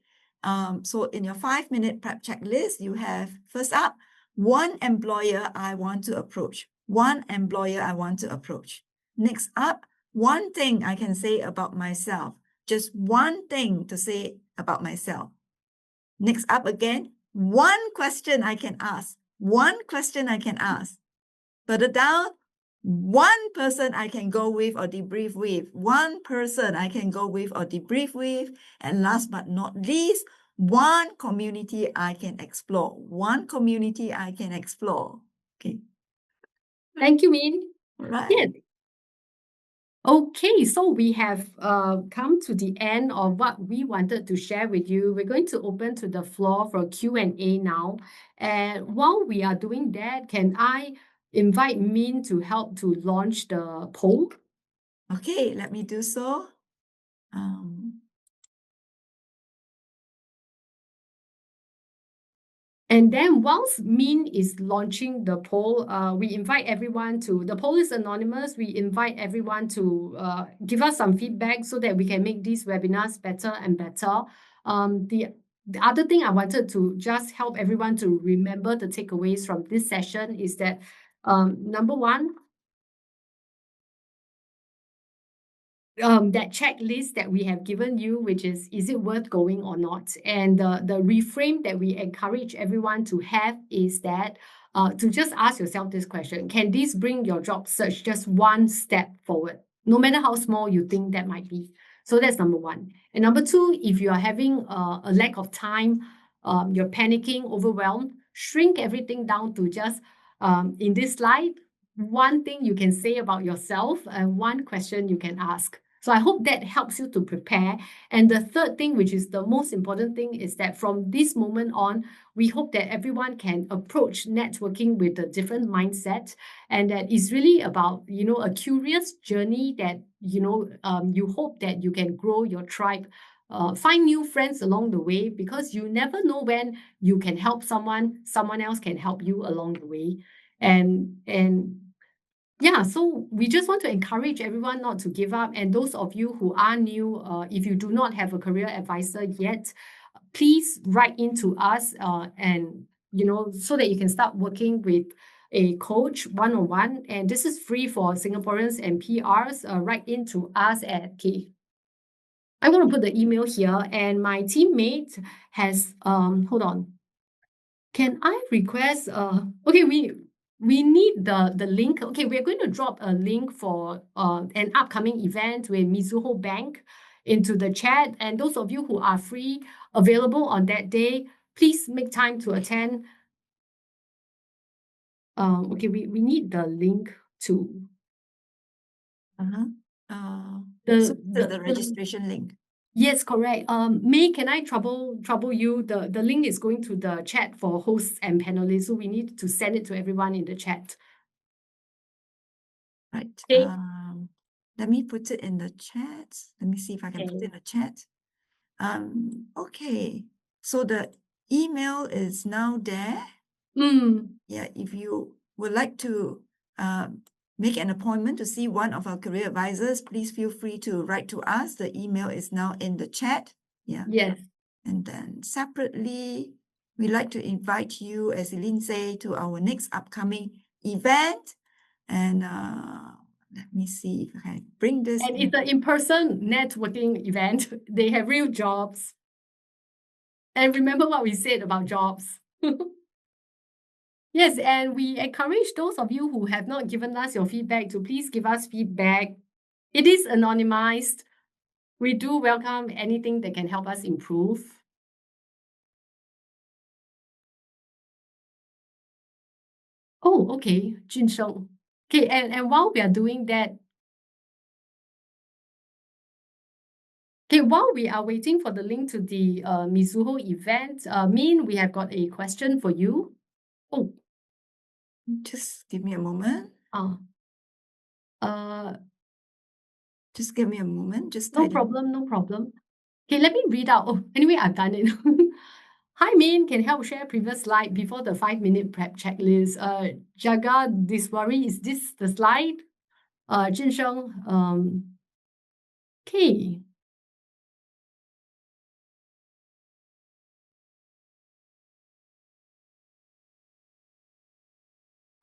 So in your 5-minute prep checklist, you have first up, one employer I want to approach. One employer I want to approach. Next up, one thing I can say about myself. Just one thing to say about myself. Next up again, one question I can ask. One question I can ask. Further down, one person I can go with or debrief with. One person I can go with or debrief with. And last but not least, one community I can explore. One community I can explore. Okay. Thank you, Min. Right. Yes. Okay, so we have come to the end of what we wanted to share with you. We're going to open to the floor for Q&A now. And while we are doing that, can I invite Min to help to launch the poll? Okay, let me do so. And then whilst Min is launching the poll, we invite everyone the poll is anonymous. We invite everyone to give us some feedback so that we can make these webinars better and better. The other thing I wanted to just help everyone to remember the takeaways from this session is that number one, that checklist that we have given you, which is it worth going or not? And the reframe that we encourage everyone to have is that to just ask yourself this question: can this bring your job search just one step forward, no matter how small you think that might be? So that's number one. And number two, if you are having a lack of time, you're panicking, overwhelmed, shrink everything down to just in this slide, one thing you can say about yourself and one question you can ask. So I hope that helps you to prepare. And the third thing, which is the most important thing, is that from this moment on, we hope that everyone can approach networking with a different mindset, and that is really about, a curious journey that, you hope that you can grow your tribe, find new friends along the way, because you never know when you can help someone else can help you along the way. And yeah, so we just want to encourage everyone not to give up. And those of you who are new, if you do not have a career advisor yet, please write into us, and so that you can start working with a coach one-on-one. And this is free for Singaporeans and PRs. Write into us at I want to put the email here, and my teammate has hold on. Can I request okay, we need the link. Okay, we're going to drop a link for an upcoming event with Mizuho Bank into the chat. And those of you who are free, available on that day, please make time to attend. Okay, we need the link to So the registration link. Yes, correct. May, can I trouble you? The link is going to the chat for hosts and panelists, so we need to send it to everyone in the chat. Right. Okay. Let me put it in the chat. Let me see if I can put it in the chat. Okay. So the email is now there. Yeah, if you would like to make an appointment to see one of our career advisors, please feel free to write to us. The email is now in the chat. Yeah. Yes. And then separately, we'd like to invite you, as Eileen said, to our next upcoming event. And let me see if I can bring this. And it's an in-person networking event. They have real jobs. And remember what we said about jobs. Yes, and we encourage those of you who have not given us your feedback to please give us feedback. It is anonymized. We do welcome anything that can help us improve. Oh, okay, Jin Sheng. Okay, and while we are doing that, okay, while we are waiting for the link to the Mizuho event, Min, we have got a question for you. Oh, just give me a moment. Just give me a moment. Just no problem, no problem. Okay, let me read out. Oh, anyway, I've done it. Hi, Min, can help share previous slide before the 5-minute prep checklist. Jaga Diswari, is this the slide? Jin Sheng, okay.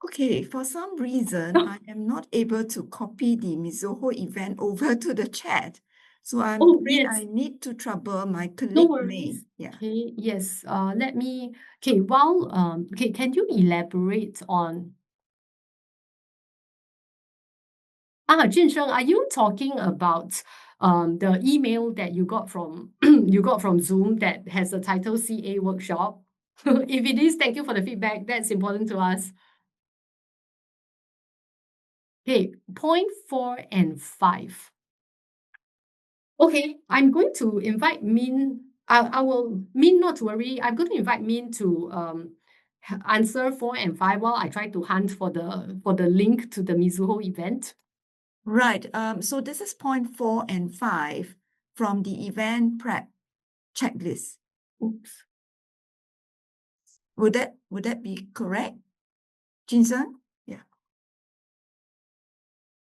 Okay, for some reason, I am not able to copy the Mizuho event over to the chat. So I'm afraid yes. I need to trouble my colleague. No worries. May. Yeah. Okay, yes. Let me, okay, while, okay, can you elaborate on, Jin Sheng, are you talking about the email that you got from Zoom that has the title CA workshop? If it is, thank you for the feedback. That's important to us. Okay, point 4 and 5. Okay, I'm going to invite Min. I will, Min, not to worry. I'm going to invite Min to answer 4 and 5 while I try to hunt for the link to the Mizuho event. Right. So this is point 4 and 5 from the event prep checklist. Oops. Would that be correct, Jinsen? Yeah.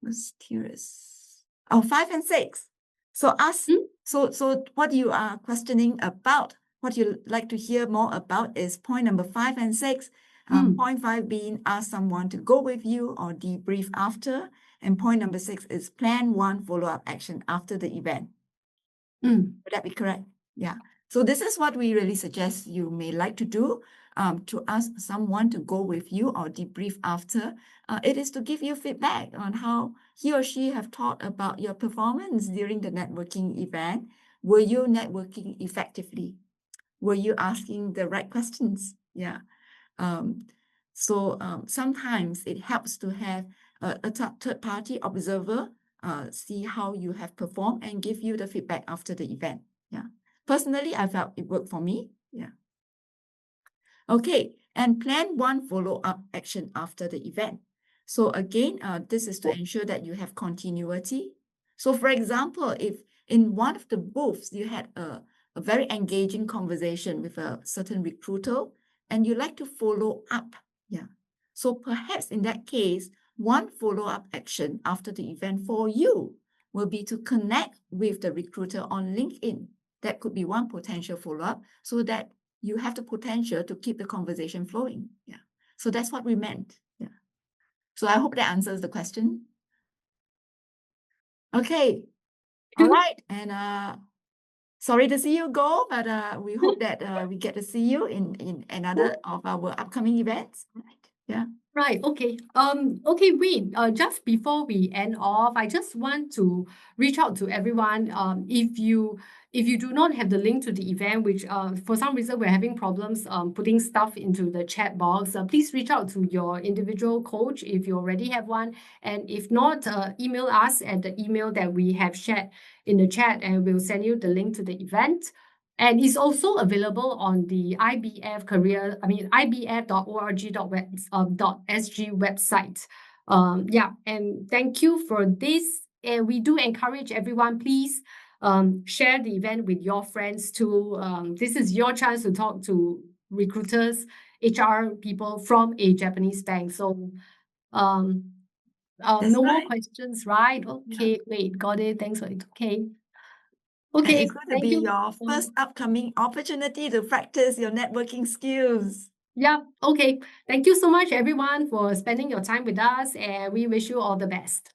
Mysterious. Oh, 5 and 6. So ask. So what you are questioning about, what you like to hear more about, is point number 5 and 6. Point 5 being ask someone to go with you or debrief after, and point number 6 is plan one follow-up action after the event. Would that be correct? Yeah. So this is what we really suggest you may like to do. to ask someone to go with you or debrief after, it is to give you feedback on how he or she have thought about your performance during the networking event. Were you networking effectively? Were you asking the right questions? Yeah. So sometimes it helps to have a third-party observer see how you have performed and give you the feedback after the event. Yeah. Personally, I felt it worked for me. Yeah. Okay, and plan one follow-up action after the event. So again, this is to ensure that you have continuity. So for example, if in one of the booths you had a very engaging conversation with a certain recruiter and you like to follow up, yeah. So perhaps in that case, one follow-up action after the event for you will be to connect with the recruiter on LinkedIn. That could be one potential follow-up so that you have the potential to keep the conversation flowing. Yeah. So that's what we meant. Yeah. So I hope that answers the question. Okay. All right. And sorry to see you go, but we hope that we get to see you in another of our upcoming events. Right. Yeah. Right. Okay. Okay, wait. Just before we end off, I just want to reach out to everyone. If you do not have the link to the event, which for some reason we're having problems putting stuff into the chat box, please reach out to your individual coach if you already have one. And if not, email us at the email that we have shared in the chat, and we'll send you the link to the event. And it's also available on the ibf.org.sg website. Yeah, and thank you for this. And we do encourage everyone, please share the event with your friends too. This is your chance to talk to recruiters, HR people from a Japanese bank. So no That's more right. questions, right? Okay, wait, got it. Thanks for it. Okay. And Okay, it's going to thank be you. your first upcoming opportunity to practice your networking skills. Yeah, okay. Thank you so much, everyone, for spending your time with us, and we wish you all the best.